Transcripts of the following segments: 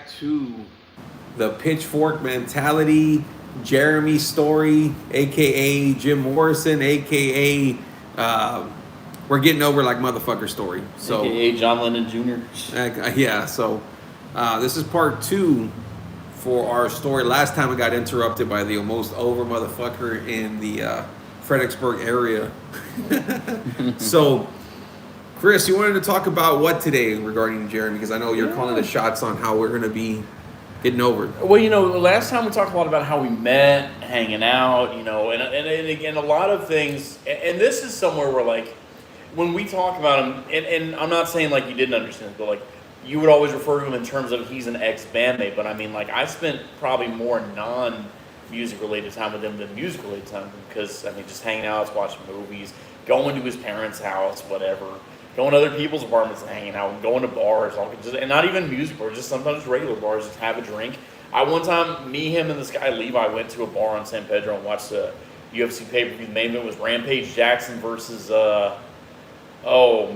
back to the Pitchfork Mentality, Jeremy Story, aka Jim Morrison, aka we're getting over like motherfucker story. So AKA John Lennon Jr. yeah, so this is part 2 for our story. Last time we got interrupted by the most over motherfucker in the Fredericksburg area. So, Chris, you wanted to talk about what today regarding Jeremy? Because I know you're calling the shots on how we're going to be getting over. Well, last time we talked a lot about how we met, hanging out, and again, a lot of things. And this is somewhere where, like, when we talk about him, and I'm not saying, like, you didn't understand, but, like, you would always refer to him in terms of he's an ex-bandmate. But, I mean, like, I spent probably more non-music-related time with him than music-related time because, I mean, just hanging out, watching movies, going to his parents' house, whatever. Going to other people's apartments and hanging out, and going to bars, and not even music bars, just sometimes regular bars, just have a drink. One time, me, him, and this guy Levi went to a bar on San Pedro and watched the UFC pay-per-view. The main event was Rampage Jackson versus Machida. Oh,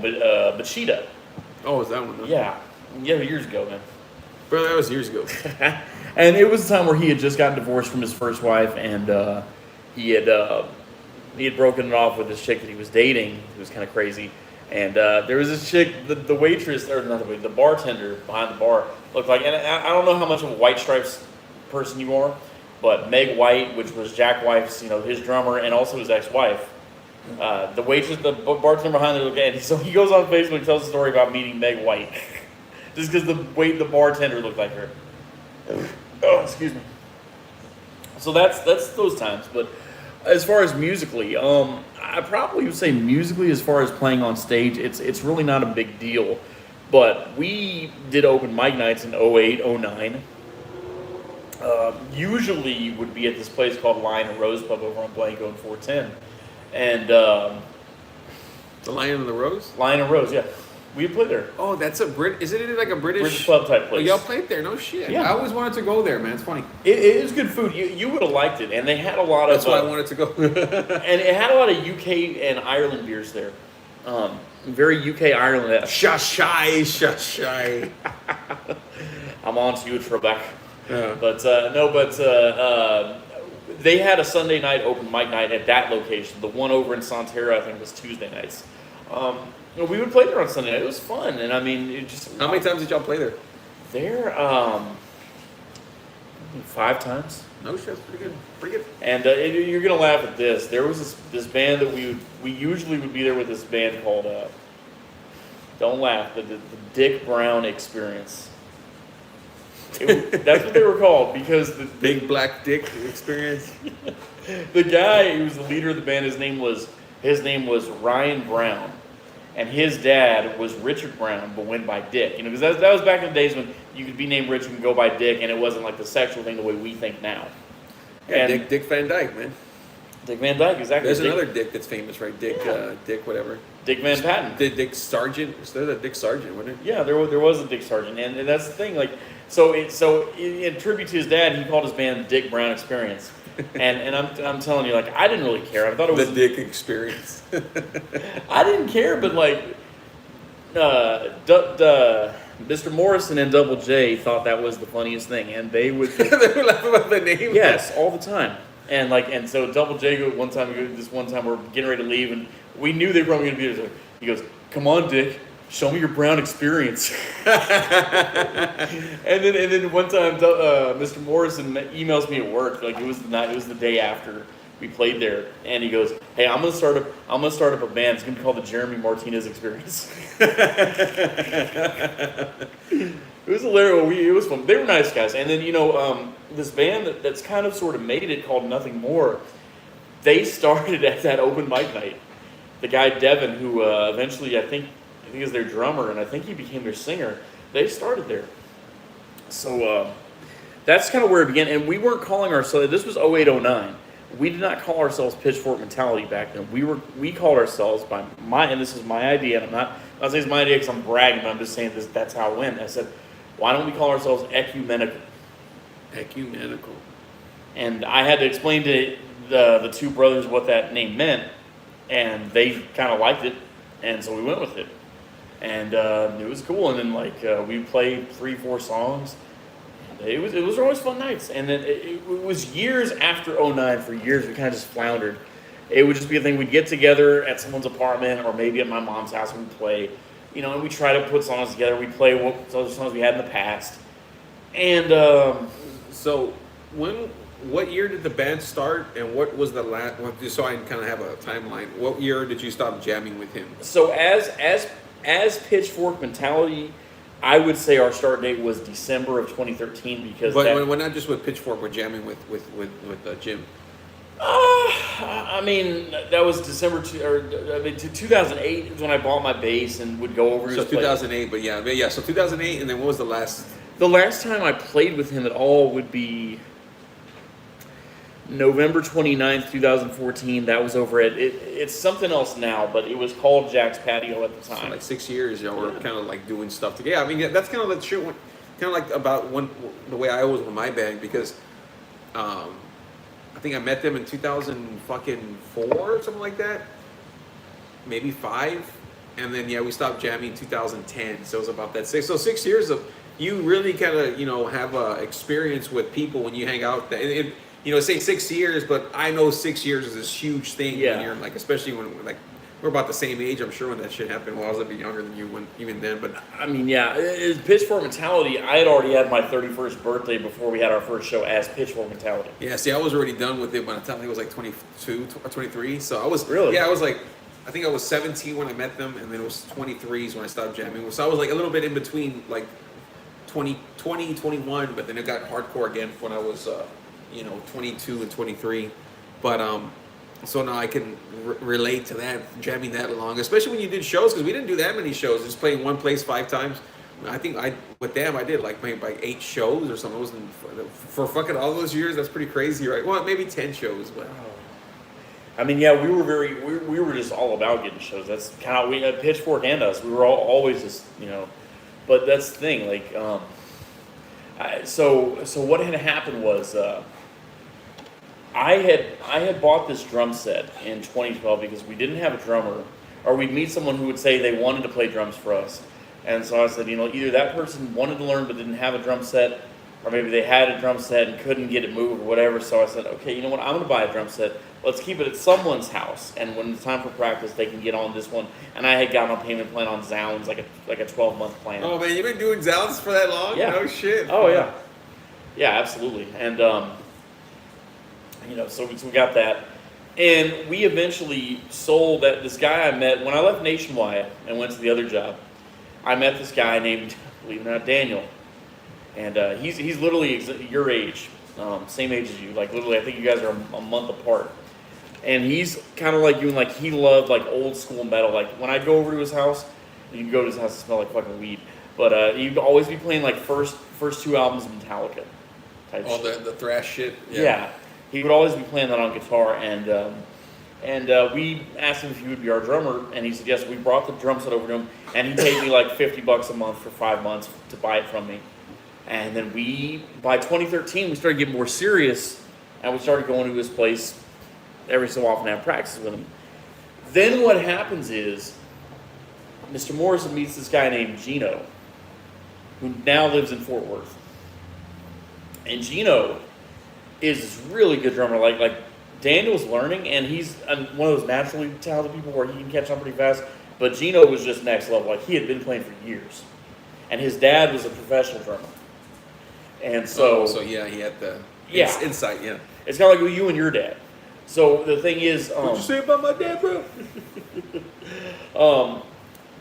is that one? Huh? Yeah, years ago, man. Bro, that was years ago. And it was a time where he had just gotten divorced from his first wife, and he had broken it off with this chick that he was dating. It was kind of crazy. And there was this chick, the waitress, or not the bartender behind the bar, looked like, and I don't know how much of a White Stripes person you are, but Meg White, which was Jack White's, his drummer, and also his ex-wife. The waitress, the bartender behind her, and so he goes on Facebook and tells a story about meeting Meg White, just because the bartender looked like her. Oh, excuse me. So that's those times, but as far as musically, I probably would say musically, as far as playing on stage, it's really not a big deal. But we did open mic nights in 08, 09. Usually would be at this place called Lion and Rose Pub over on Blanco and 410. And the Lion and the Rose? Lion and Rose, yeah. We played there. Oh, that's isn't it like a British pub type place? Oh, y'all played there? No shit. Yeah. I always wanted to go there, man. It's funny. It is good food. You would have liked it, and they had a lot of. That's why I wanted to go. And it had a lot of UK and Ireland beers there. Very UK Ireland. Shashai. I'm on to you, Trebek. Yeah. But they had a Sunday night open mic night at that location. The one over in Sonterra, I think, was Tuesday nights. We would play there on Sunday night. It was fun, and I mean, it just. How many times did y'all play there? There, 5 times. No shit, that's pretty good. And you're gonna laugh at this. There was this band that we usually would be there with this band called don't laugh, the Dick Brown Experience. That's what they were called because the Big Black Dick Experience. The guy who was the leader of the band, his name was Ryan Brown, and his dad was Richard Brown, but went by Dick. Because that was back in the days when you could be named Richard and go by Dick, and it wasn't like the sexual thing the way we think now. Yeah, Dick Van Dyke, man. Dick Van Dyke, exactly. There's another Dick that's famous, right? Dick whatever. Dick Van Patten. Dick Sargent. There's a Dick Sargent, wasn't it? Yeah, there was a Dick Sargent, and that's the thing. Like, so in tribute to his dad, he called his band Dick Brown Experience. And I'm telling you, like, I didn't really care. I thought it was the Dick Experience. I didn't care, but like, Mr. Morrison and Double J thought that was the funniest thing, and they would. They were laughing about the name. Yes, all the time. And so Double J one time we're getting ready to leave, and we knew they were probably going to be there. So he goes, "Come on, Dick. Show me your Brown experience." and then one time, Mr. Morrison emails me at work. Like it was the day after we played there, and he goes, "Hey, I'm gonna start up a band. It's gonna be called the Jeremy Martinez Experience." It was hilarious. It was fun. They were nice guys. And then this band that's kind of sort of made it called Nothing More. They started at that open mic night. The guy Devin, who eventually I think is their drummer, and I think he became their singer. They started there. So that's kind of where it began. And we weren't calling ourselves. This was 08, 09. We did not call ourselves Pitchfork Mentality back then. We called ourselves by and this is my idea, and I'm not saying it's my idea because I'm bragging, but I'm just saying that's how it went. I said, why don't we call ourselves Ecumenical? Ecumenical. And I had to explain to the two brothers what that name meant, and they kind of liked it, and so we went with it. And it was cool. And then we played 3-4 songs, it was always fun nights, and then it was years after '09. For years, we kind of just floundered. It would just be a thing. We'd get together at someone's apartment or maybe at my mom's house and we'd play, and we try to put songs together. We'd play what other songs we had in the past. And So what year did the band start, and what was the last? Well, just so I kind of have a timeline. What year did you stop jamming with him? so as Pitchfork Mentality, I would say our start date was December of 2013 because But that, when not just with Pitchfork, we're jamming with Jim. I mean, that was December 2008 is when I bought my bass and would go over So his place. 2008, but yeah. So 2008, and then what was the last? The last time I played with him at all would be November 29th, 2014. That was over at it's something else now, but it was called Jack's Patio at the So time. like 6 years, we're kind of like doing stuff together. I mean, yeah, that's kind of like shit. Kind of like about the way I was with my band because, I think I met them in 2004 or something like that, maybe 5, and then we stopped jamming in 2010. So it was about that 6. So 6 years of you really kind of have a experience with people when you hang out. Say 6 years, but I know 6 years is this huge thing Yeah. when you're like, especially when like we're about the same age. I'm sure when that shit happened. Well, I was a bit younger than you even then, but I mean, yeah, Pitchfork Mentality. I had already had my 31st birthday before we had our first show as Pitchfork Mentality. yeah. See, I was already done with it by the time I was like 22 or 23. So I was Really? I was like, I think I was 17 when I met them, and then it was 23s when I stopped jamming. So I was like a little bit in between, like 20, 21, but then it got hardcore again when I was 22 and 23. But so now I can relate to that, jamming that long, especially when you did shows, because we didn't do that many shows, just playing one place 5 times. I think with them I did like maybe 8 shows or something. It wasn't for fucking all those years. That's pretty crazy, right? Well, maybe 10 shows, but I mean, yeah, we were just all about getting shows. That's kind of we had Pitchfork and us. We were always just but that's the thing. Like, so what had happened was I had bought this drum set in 2012 because we didn't have a drummer, or we'd meet someone who would say they wanted to play drums for us, and so I said, either that person wanted to learn but didn't have a drum set, or maybe they had a drum set and couldn't get it moved or whatever. So I said, okay, you know what? I'm gonna buy a drum set. Let's keep it at someone's house, and when it's time for practice, they can get on this one. And I had gotten a payment plan on Zounds, like a 12-month plan. oh man, you've been doing Zounds for that long? Yeah. No shit. Oh yeah, absolutely. And so we got that, and we eventually sold that. This guy I met when I left Nationwide and went to the other job. I met this guy named, believe it or not, Daniel, and he's literally your age, same age as you. Like literally, I think you guys are a month apart. And he's kind of like you, and like he loved like old school metal. Like when I'd go over to his house, you can go to his house and smell like fucking weed. But he'd always be playing like first 2 albums of Metallica type All shit. the thrash shit. Yeah. He would always be playing that on guitar, and we asked him if he would be our drummer, and he said yes. We brought the drum set over to him, and he paid me like $50 a month for 5 months to buy it from me. And then by 2013, we started getting more serious, and we started going to his place every so often to have practice with him. Then what happens is, Mr. Morrison meets this guy named Gino, who now lives in Fort Worth. And Gino is this really good drummer. Like Daniel's learning, and he's one of those naturally talented people where he can catch on pretty fast. But Gino was just next level. Like he had been playing for years, and his dad was a professional drummer. And so, he had the insight. Yeah. It's kind of like you and your dad. So the thing is, What'd you say about my dad, bro?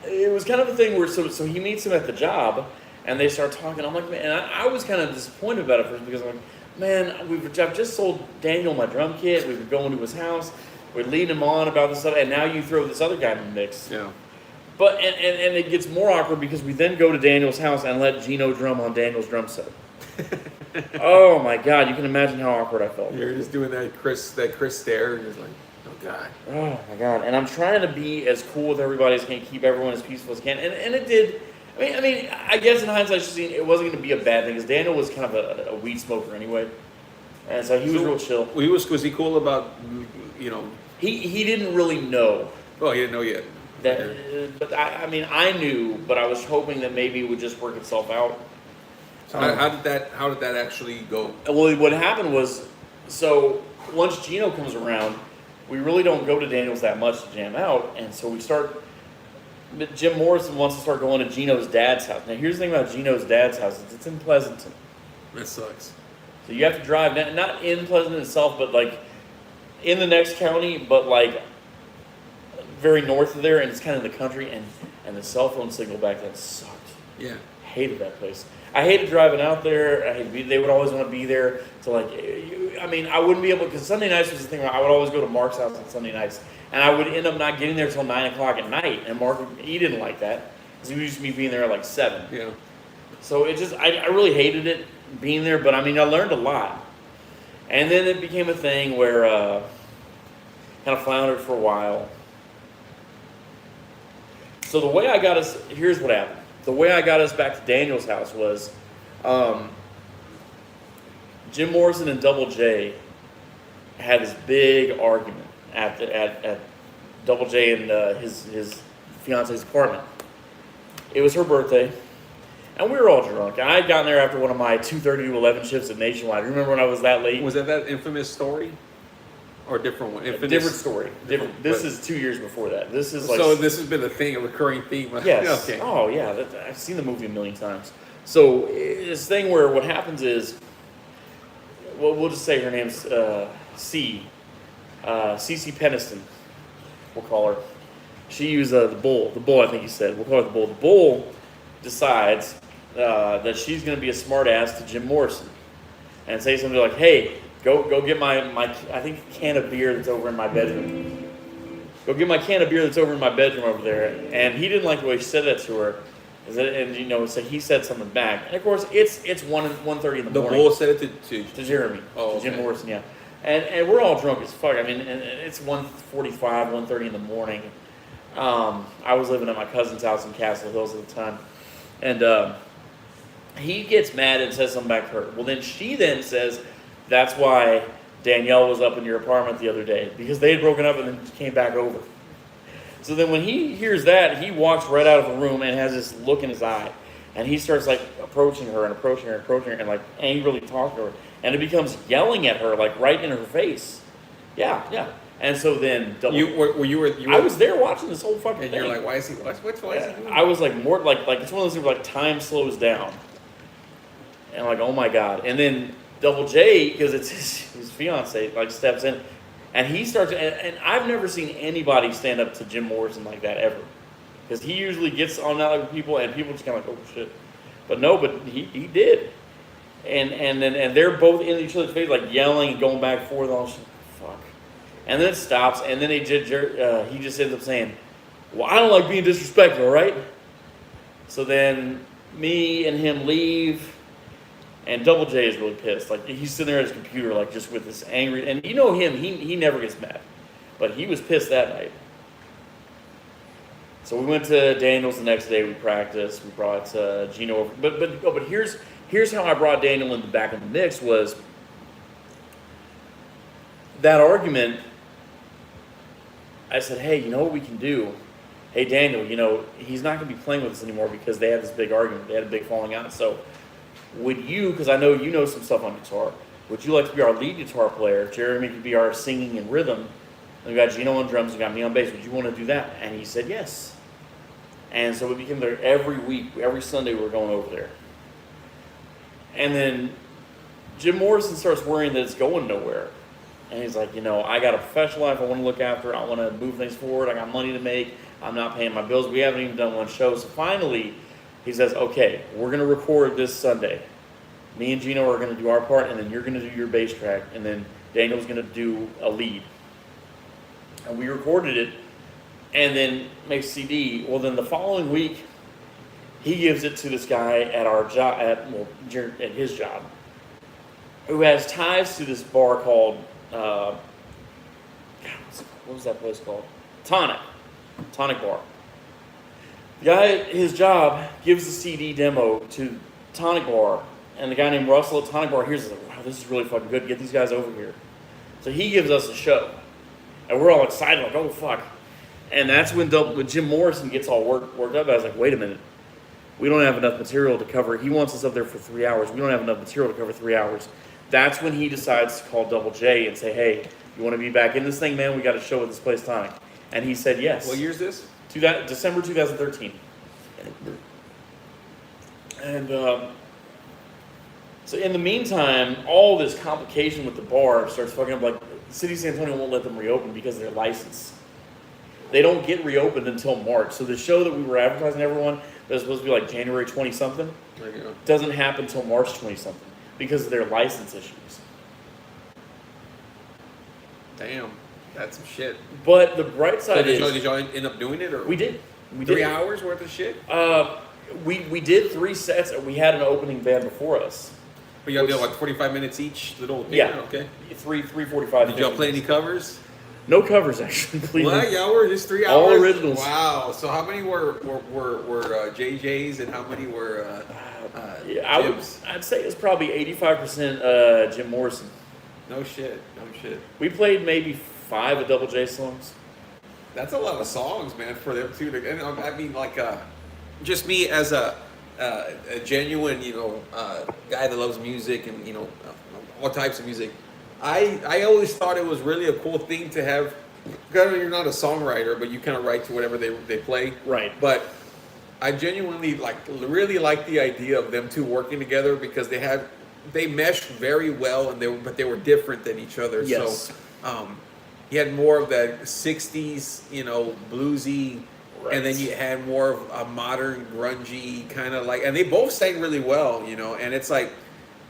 it was kind of a thing where so he meets him at the job, and they start talking. I'm like, man, and I was kind of disappointed about it first because I'm like, man, I've just sold Daniel my drum kit. We've been going to his house. We're leading him on about this stuff, and now you throw this other guy in the mix. Yeah. But and it gets more awkward because we then go to Daniel's house and let Gino drum on Daniel's drum set. Oh my God, you can imagine how awkward I felt. You're just doing that Chris stare, and you're just like, oh God. Oh my God, and I'm trying to be as cool with everybody as I can, keep everyone as peaceful as I can, and it did. I mean, I guess in hindsight, it wasn't going to be a bad thing because Daniel was kind of a weed smoker anyway, and so he was real chill. Was he cool about, He didn't really know Oh, he didn't know yet. that, but I mean, I knew, but I was hoping that maybe it would just work itself out. So how did that actually go? Well, what happened was, so once Gino comes around, we really don't go to Daniel's that much to jam out, and so we start. Jim Morrison wants to start going to Gino's dad's house. Now, here's the thing about Gino's dad's house: it's in Pleasanton. That sucks. So you have to drive, not in Pleasanton itself, but like in the next county, but like very north of there, and it's kind of in the country, and the cell phone signal back then sucked. Yeah. Hated that place. I hated driving out there. They would always want to be there to like. I mean, I wouldn't be able because Sunday nights was the thing. Where I would always go to Mark's house on Sunday nights, and I would end up not getting there till 9 o'clock at night. And Mark, he didn't like that because he used to be being there at like 7. Yeah. So it just, I really hated it being there. But I mean, I learned a lot, and then it became a thing where kind of floundered for a while. So the way I got us, here's what happened. The way I got us back to Daniel's house was Jim Morrison and Double J had this big argument at Double J and his fiance's apartment. It was her birthday, and we were all drunk. I had gotten there after one of my 2:30 to 11 shifts at Nationwide. Remember when I was that late? Was that infamous story? Or a different one? Different story. Different. This is 2 years before that. This is like. So this has been a thing, a recurring theme. Yes. Okay. Oh yeah, I've seen the movie a million times. So this thing where what happens is, well, we'll just say her name's Cece Peniston. We'll call her. She used the bull. The bull, I think he said. We'll call her the bull. The bull decides that she's going to be a smart ass to Jim Morrison, and say something like, "Hey, go get my I think can of beer that's over in my bedroom. Go get my can of beer that's over in my bedroom over there." And he didn't like the way she said that to her. And so he said something back. And of course, it's 1:30 in the morning. The bull said it to Jeremy. Oh, to Jim okay. Morrison, yeah. And we're all drunk as fuck. I mean, and it's 1:45, 1:30 in the morning. I was living at my cousin's house in Castle Hills at the time. And he gets mad and says something back to her. Well, then she then says, "That's why Danielle was up in your apartment the other day, because they had broken up and then came back over." So then when he hears that, he walks right out of the room and has this look in his eye. And he starts like approaching her and like angrily talking to her. And it becomes yelling at her, like right in her face. Yeah. And so then you were I was there watching this whole fucking and thing. you're like, why is he doing I was like more like it's one of those things where like time slows down. And like, oh my God. And then Double J, because it's his fiance, like steps in, and he starts. And I've never seen anybody stand up to Jim Morrison like that ever, because he usually gets on that with people, and people just kind of like, oh shit. But no, but he did, and they're both in each other's face, like yelling and going back and forth. All shit, fuck. And then it stops, and then he just ends up saying, "Well, I don't like being disrespectful, right?" So then me and him leave. And Double J is really pissed. Like, he's sitting there at his computer, like, just with this angry... And you know him, he never gets mad. But he was pissed that night. So we went to Daniel's the next day. We practiced. We brought Gino over. But here's how I brought Daniel in the back of the mix was... That argument, I said, hey, you know what we can do? Hey, Daniel, you know, he's not going to be playing with us anymore because they had this big argument. They had a big falling out. So... would you, because I know you know some stuff on guitar, would you like to be our lead guitar player? Jeremy could be our singing and rhythm. And we got Gino on drums, we got me on bass. Would you want to do that? And he said yes. And so we became there every week. Every Sunday we were going over there. And then Jim Morrison starts worrying that it's going nowhere. And he's like, you know, I got a professional life I want to look after. I want to move things forward. I got money to make. I'm not paying my bills. We haven't even done one show. So finally... he says, okay, we're going to record this Sunday. Me and Gino are going to do our part, and then you're going to do your bass track, and then Daniel's going to do a lead. And we recorded it, and then make a CD. Well, then the following week, he gives it to this guy at our job, at his job, who has ties to this bar called, what was that place called? Tonic Bar. The guy at his job gives the CD demo to Tonic Bar, and the guy named Russell at Tonic Bar hears it, like, wow, this is really fucking good. Get these guys over here. So he gives us a show, and we're all excited, like, oh, fuck. And that's when Jim Morrison gets all worked up. I was like, wait a minute. We don't have enough material to cover. He wants us up there for 3 hours. We don't have enough material to cover 3 hours. That's when he decides to call Double J and say, hey, you want to be back in this thing, man? We got a show at this place tonic. And he said yes. What year is this? December 2013. And so in the meantime, all this complication with the bar starts fucking up. Like, the city of San Antonio won't let them reopen because of their license. They don't get reopened until March. So the show that we were advertising to everyone that was supposed to be like January 20-something doesn't happen until March 20-something because of their license issues. Damn, that's some shit. But the bright side is... Did y'all end up doing it? Or? We did. We 3 did. hours worth of shit? We did 3 sets, and we had an opening band before us. But y'all did like 45 minutes each? Little Yeah. Okay. 3:45. Did y'all play any covers? No covers, actually. What? Y'all were just 3 hours? All originals. Wow. So how many were JJ's and how many were I'd say it's probably 85% Jim Morrison. No shit. We played maybe 5 of Double J songs. That's a lot of songs, man, for them too. And I mean, like, just me as a genuine, guy that loves music and all types of music. I always thought it was really a cool thing to have. You're not a songwriter, but you kind of write to whatever they play. Right. But I genuinely really like the idea of them two working together because they meshed very well, and they were different than each other. Yes. So, you had more of that '60s, bluesy, right. And then you had more of a modern grungy kind of and they both sang really well, and it's like,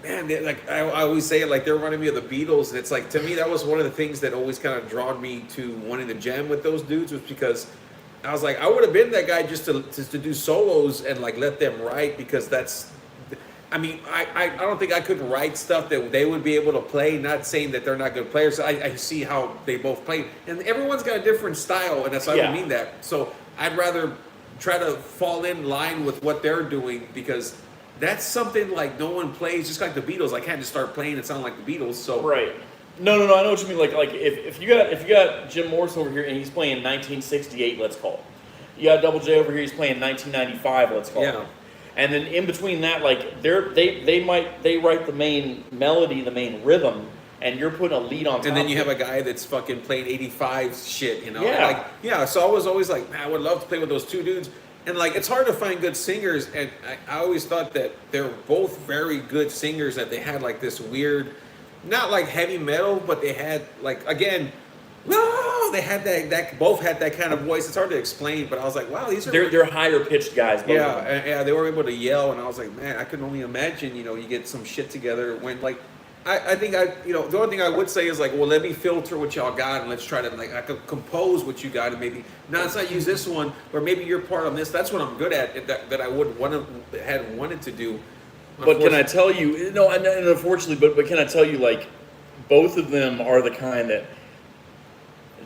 man, I always say it, like they're reminding me of the Beatles, and it's like, to me, that was one of the things that always kind of drawn me to wanting to jam with those dudes, was because I was like, I would have been that guy just to do solos and let them write, because that's, I mean, I don't think I could write stuff that they would be able to play. Not saying that they're not good players. I see how they both play, and everyone's got a different style, and that's why I don't mean that. So I'd rather try to fall in line with what they're doing, because that's something like no one plays. Just like the Beatles, I can't just start playing and sound like the Beatles. So right. No, I know what you mean. Like if you got Jim Morrison over here and he's playing 1968, let's call it. You got Double J over here, he's playing 1995, let's call it. And then in between that, they write the main melody, the main rhythm, and you're putting a lead on top. And then you have a guy that's fucking playing 85 shit, Yeah. So I was always like, man, I would love to play with those two dudes. And it's hard to find good singers, and I always thought that they're both very good singers, that they had this weird, not like heavy metal, but they had again, no, they had that both had that kind of voice. It's hard to explain, but I was like, wow, these are they're higher pitched guys. Yeah, they were able to yell, and I was like, man, I could only imagine, you get some shit together when I think the only thing I would say is well, let me filter what y'all got, and let's try to I could compose what you got, and maybe not use this one, or maybe you're part on this. That's what I'm good at, that I would had wanted to do. But can I tell you? No, and unfortunately, but can I tell you, both of them are the kind that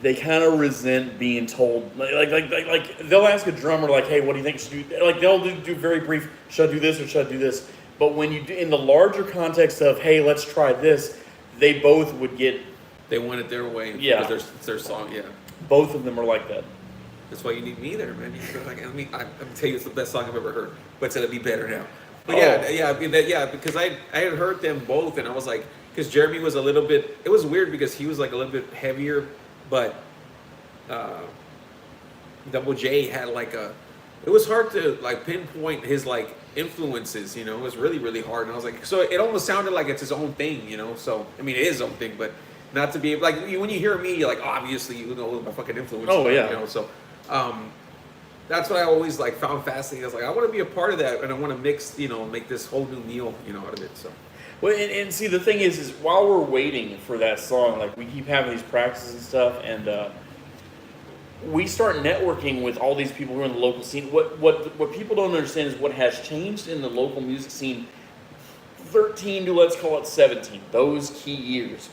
they kind of resent being told. They'll ask a drummer, hey, what do you think should do? They'll do very brief. Should I do this or should I do this? But when you do, in the larger context of, hey, let's try this, they both would get. They want it their way. Yeah. Because it's their song. Yeah. Both of them are like that. That's why you need me there, man. I'm tell you, it's the best song I've ever heard. But it's gonna be better now. But because I had heard them both, and I was like, because Jeremy was a little bit. It was weird because he was a little bit heavier, but Double J had it was hard to pinpoint his influences, it was really, really hard. And I was like, so it almost sounded like it's his own thing, so I mean, it is his own thing, but not to be when you hear me, you're obviously my fucking influence. Oh yeah. So that's what I always found fascinating. I was I want to be a part of that, and I want to mix, make this whole new meal, out of it. So. Well, and see, the thing is while we're waiting for that song, we keep having these practices and stuff, and we start networking with all these people who are in the local scene. What people don't understand is what has changed in the local music scene 13 to, let's call it 17, those key years.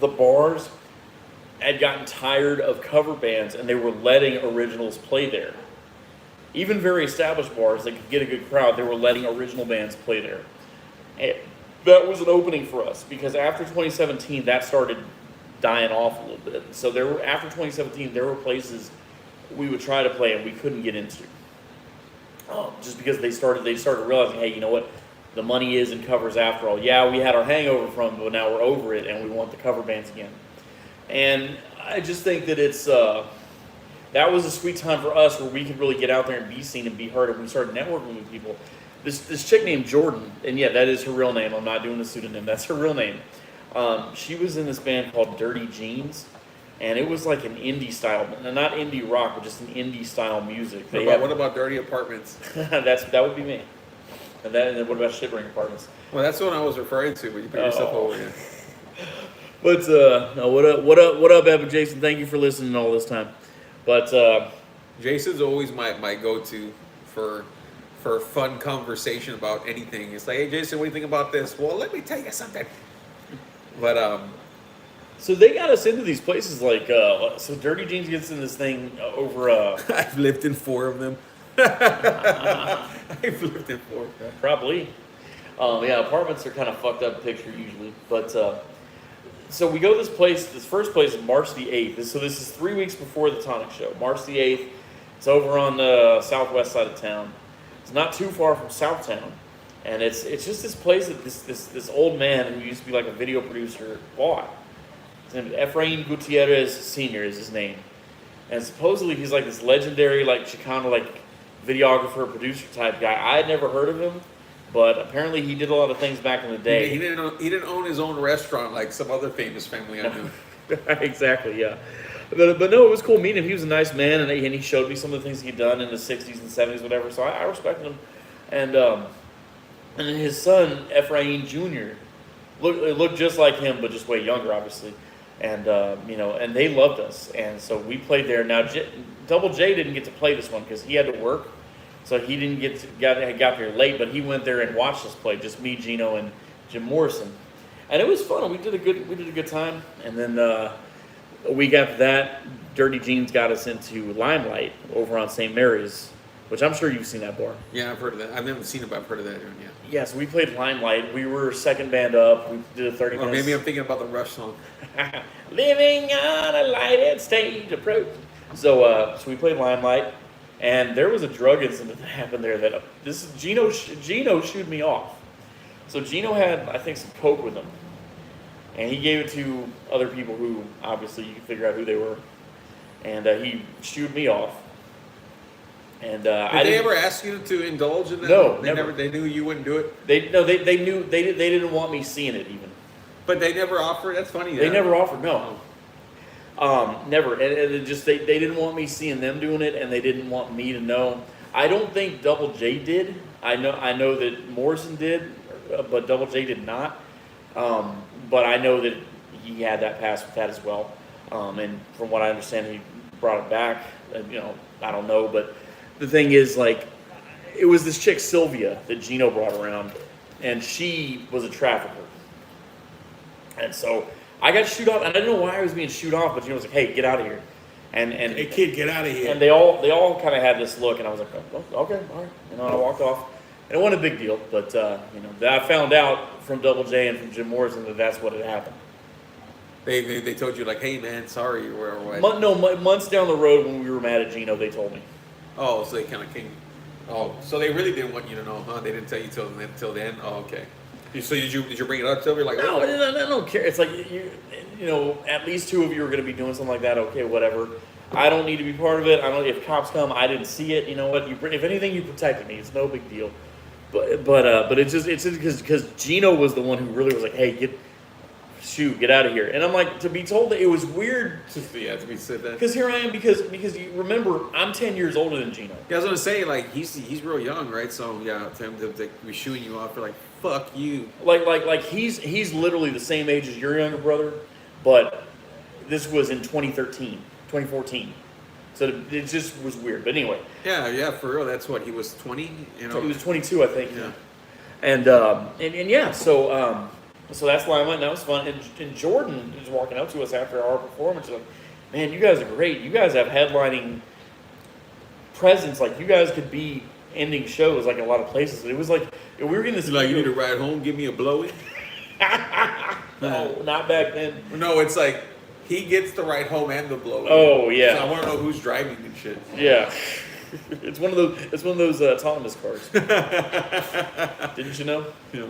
The bars had gotten tired of cover bands, and they were letting originals play there. Even very established bars that could get a good crowd, they were letting original bands play there. And that was an opening for us, because after 2017, that started dying off a little bit. So after 2017, there were places we would try to play and we couldn't get into. just because they started realizing, hey, you know what, the money is in covers after all. Yeah, we had our hangover from it, but now we're over it and we want the cover bands again. And I just think that it's that was a sweet time for us where we could really get out there and be seen and be heard, and we started networking with people. This chick named Jordan, and yeah, that is her real name. I'm not doing the pseudonym. That's her real name. She was in this band called Dirty Jeans, and it was like an indie style, not indie rock, but just an indie style music. What about Dirty Apartments? that would be me. And then what about Shivering Apartments? Well, that's what I was referring to when you put yourself over here. But no, what up, Evan Jason? Thank you for listening all this time. But Jason's always my go-to for fun conversation about anything. It's like, hey Jason, what do you think about this? Well, let me tell you something. But so they got us into these places like so Dirty Jeans gets in this thing over. I've lived in 4 of them. I've lived in 4. Probably. Yeah, apartments are kind of fucked up picture usually, but. So we go to this first place is March the 8th. So this is 3 weeks before the Tonic Show. March the 8th. It's over on the southwest side of town. It's not too far from Southtown. And it's just this place that this old man who used to be like a video producer bought. His name is Efrain Gutierrez Sr. is his name. And supposedly he's like this legendary like Chicano like videographer, producer type guy. I had never heard of him. But apparently he did a lot of things back in the day. He didn't own his own restaurant like some other famous family I knew. Exactly, yeah. But no, it was cool meeting him. He was a nice man, and he showed me some of the things he'd done in the 60s and 70s, whatever. So I respected him. And then his son, Ephraim Jr., looked just like him, but just way younger, obviously. And, and they loved us. And so we played there. Now, Double J didn't get to play this one because he had to work. So he didn't got there late, but he went there and watched us play. Just me, Gino, and Jim Morrison, and it was fun. We did a good time. And then a week after that, Dirty Jeans got us into Limelight over on St. Mary's, which I'm sure you've seen that bar. Yeah, I've heard of that. I've never seen it, but I've heard of that. Yeah. Yeah, so we played Limelight. We were second band up. We did a 30 minutes. Or maybe I'm thinking about the Rush song. Living on a lighted stage approach. So we played Limelight. And there was a drug incident that happened there that Gino shooed me off. So Gino had, I think, some coke with him. And he gave it to other people who, obviously, you can figure out who they were. And he shooed me off. And Did they ever ask you to indulge in that? No, never. They knew you wouldn't do it? They knew, they didn't want me seeing it even. But they never offered? That's funny. They never offered, no. Never, and it just they didn't want me seeing them doing it, and they didn't want me to know. I don't think Double J did. I know that Morrison did, but Double J did not. But I know that he had that pass with that as well. And from what I understand, he brought it back. I don't know, but the thing is, like, it was this chick Sylvia that Gino brought around, and she was a trafficker, and so. I got shooed off, and I didn't know why I was being shooed off, but Gino was like, "Hey, get out of here!" And hey, kid, get out of here! And they all kind of had this look, and I was like, oh, "Okay, all right." And I walked off, and it wasn't a big deal, but I found out from Double J and from Jim Morrison that that's what had happened. They told you like, "Hey, man, sorry," or what? Months down the road when we were mad at Gino, they told me. Oh, so they kind of came. Oh, so they really didn't want you to know, huh? They didn't tell you till the end. Oh, okay. So did you bring it up to her? Like, no, I don't care. It's like at least 2 of you are going to be doing something like that. Okay, whatever. I don't need to be part of it. I don't. If cops come, I didn't see it. You know what? If anything, you protected me. It's no big deal. But it's because Gino was the one who really was like, hey, get out of here. And I'm like, to be told that it was weird. To be said that. Because here I am, because you remember, I'm 10 years older than Gino. Yeah, I was gonna say, like, he's real young, right? So yeah, to him to be shooting you off for like, fuck you. Like he's literally the same age as your younger brother, but this was in 2014. So it just was weird. But anyway. Yeah, for real. That's what he was 20. He was 22, I think. Yeah. And yeah, so that's why I went. And that was fun. And Jordan was walking up to us after our performance, like, man, you guys are great. You guys have headlining presence. Like, you guys could be ending shows like a lot of places. And it was like we were getting this. Like, you need to ride home, give me a blowy. No, not back then. No, it's like he gets the ride home and the blowy. Oh yeah. So I want to know who's driving and shit. Yeah. It's one of those. It's one of those autonomous cars. Didn't you know? Yeah.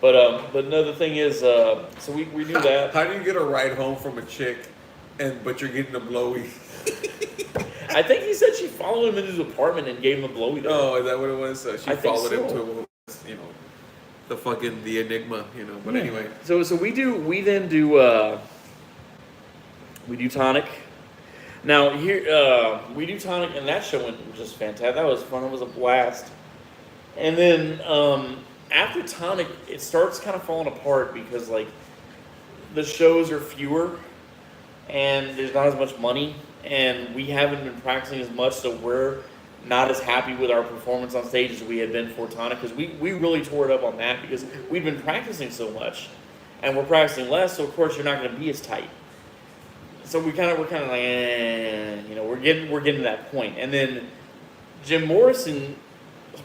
But no. The thing is, so we do that. How do you get a ride home from a chick, but you're getting a blowy? I think he said she followed him into his apartment and gave him a blowy. There. Oh, is that what it was? So she I think followed him so. to, the enigma, But anyway, So we then do tonic. Now here we do tonic, and that show went just fantastic. That was fun. It was a blast. And then after tonic, it starts kind of falling apart because like the shows are fewer, and there's not as much money, and we haven't been practicing as much, so we're not as happy with our performance on stage as we had been for tonic, because we really tore it up on that because we've been practicing so much, and we're practicing less, so of course you're not going to be as tight. So we're kind of like, we're getting to that point. And then Jim Morrison,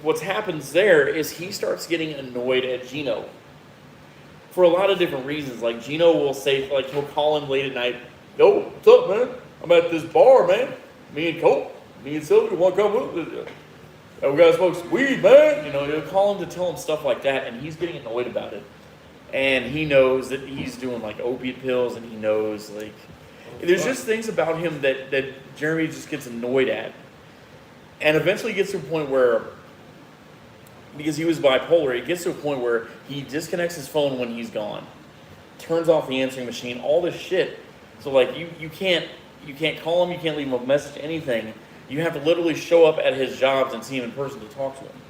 what happens there is he starts getting annoyed at Gino for a lot of different reasons. Like Gino will say, like he'll call him late at night, "Yo, what's up, man? I'm at this bar, man. Me and Sylvia want to come with us. We gotta smoke some weed, man." He'll call him to tell him stuff like that, and he's getting annoyed about it. And he knows that he's doing like opiate pills, and he knows like there's just things about him that Jeremy just gets annoyed at, and eventually gets to a point where, because he was bipolar, it gets to a point where he disconnects his phone when he's gone, turns off the answering machine, all this shit. So like you can't call him, you can't leave him a message, anything. You have to literally show up at his jobs and see him in person to talk to him.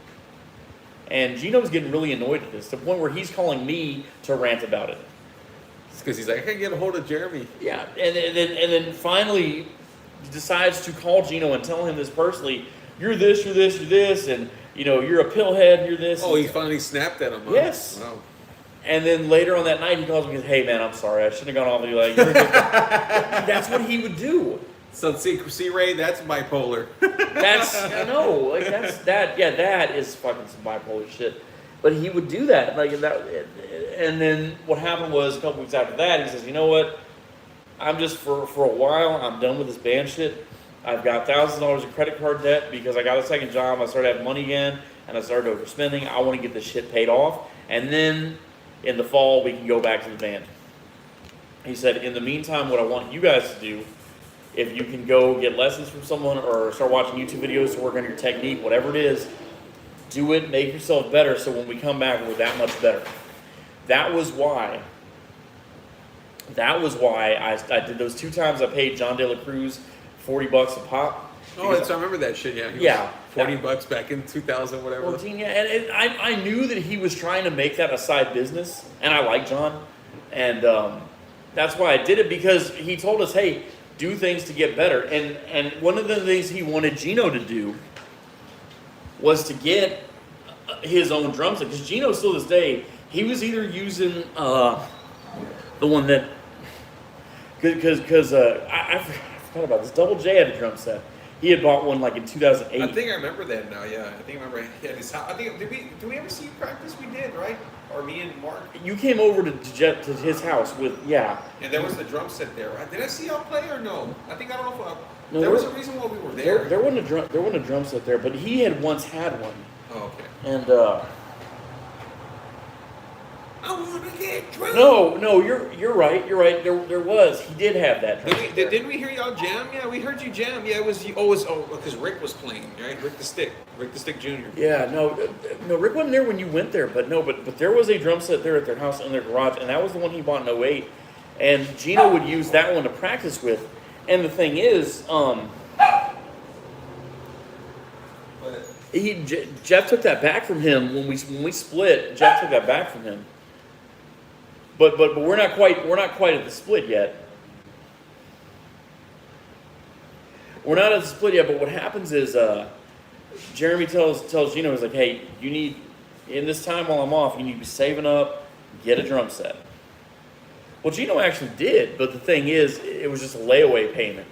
And Gino's getting really annoyed at this, to the point where he's calling me to rant about it. it's because he's like, I can't get a hold of Jeremy. Yeah, and then finally he decides to call Gino and tell him this personally. You're this, and you're a pillhead, you're this. Oh, he finally snapped at him. Huh? Yes. Wow. And then later on that night, he calls me and goes, "Hey man, I'm sorry, I shouldn't have gone off with you." Like, that's what he would do. So see, Ray, that's bipolar. I know, like that is fucking some bipolar shit. But he would do that, like that. And then what happened was a couple weeks after that, he says, "You know what? I'm just for a while, I'm done with this band shit. I've got $1,000 of credit card debt because I got a second job. I started having money again, and I started overspending. I want to get this shit paid off, and then in the fall we can go back to the band." He said, "In the meantime, what I want you guys to do, if you can go get lessons from someone or start watching YouTube videos to work on your technique, whatever it is, do it, make yourself better, so when we come back, we're that much better." That was why I did those 2 times I paid John De La Cruz $40 a pop. Oh, I remember that shit, yeah. Yeah. $40 back in 2000, whatever. 14, yeah. And I knew that he was trying to make that a side business, and I like John. And that's why I did it, because he told us, hey, do things to get better. And one of the things he wanted Gino to do was to get his own drum set. Because Gino, still to this day, he was either using the one that, because I forgot about this. Double J had a drum set. He had bought one like in 2008. I think I remember that now. Yeah, I think I remember. He had his house. I think did we ever see you practice? We did, right? Or me and Mark. You came over to his house with And there was the drum set there. Right? Did I see y'all play or no? I don't know if No, there was a reason why we were there. There wasn't a drum set there, but he had once had one. Oh, okay. And I want to get drunk. No, you're right. There was. He did have that drum set there. Didn't we hear y'all jam? Yeah, we heard you jam. Yeah, it was because Rick was playing, right? Rick the Stick Jr. Yeah, no, Rick wasn't there when you went there, but there was a drum set there at their house in their garage, and that was the one he bought in 08. And Gino would use that one to practice with. And the thing is, Jeff took that back from him when we split. Jeff took that back from him. But we're not quite at the split yet. We're not at the split yet. But what happens is Jeremy tells Gino, he's like, hey, you need, in this time while I'm off, you need to be saving up, get a drum set. Well, Gino actually did, but the thing is, it was just a layaway payment.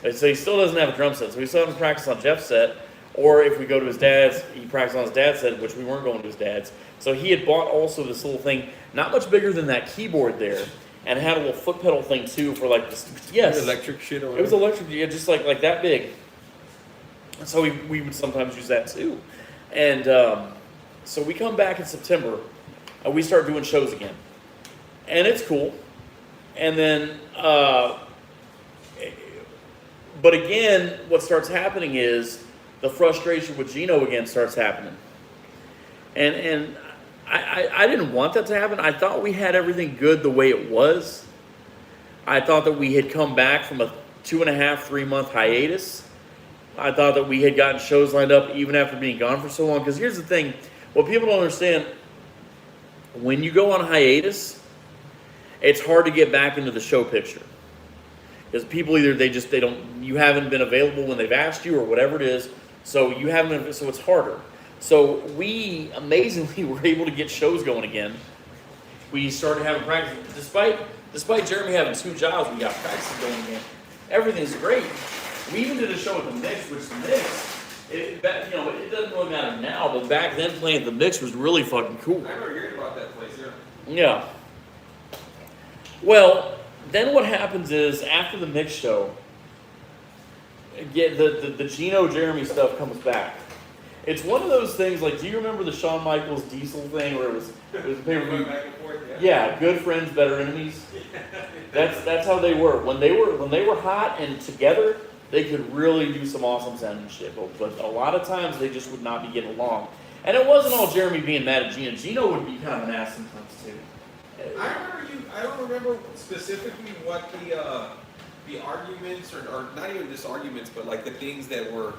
And so he still doesn't have a drum set. So we still have to practice on Jeff's set. Or if we go to his dad's, he practiced on his dad's set, which we weren't going to his dad's. So he had bought also this little thing, not much bigger than that keyboard there, and had a little foot pedal thing too for like this. Yes, Electric shit or whatever. It was electric, yeah, just like that big. So we would sometimes use that too. And so we come back in September and we start doing shows again. And it's cool. And then, but again, what starts happening is the frustration with Gino again starts happening. And I didn't want that to happen. I thought we had everything good the way it was. I thought that we had come back from a 2.5, 3 month hiatus. I thought that we had gotten shows lined up even after being gone for so long. Because here's the thing, what people don't understand, when you go on hiatus, it's hard to get back into the show picture. Because people either you haven't been available when they've asked you or whatever it is, so you haven't, so it's harder. So we amazingly were able to get shows going again. We started having practice. Despite Jeremy having 2 jobs, we got practice going again. Everything's great. We even did a show at the Mix, which the Mix, it doesn't really matter now, but back then playing at the Mix was really fucking cool. I remember hearing about that place, yeah. Yeah. Well, then what happens is after the Mix show, again, the Gino Jeremy stuff comes back. It's one of those things like, do you remember the Shawn Michaels Diesel thing where it was Going back and forth, yeah, good friends, better enemies. That's how they were. When they were hot and together, they could really do some awesome sounding shit. But a lot of times they just would not be getting along. And it wasn't all Jeremy being mad at Gino. Gino would be kind of an ass sometimes too. I don't remember specifically what the arguments or not even just arguments, but like the things that were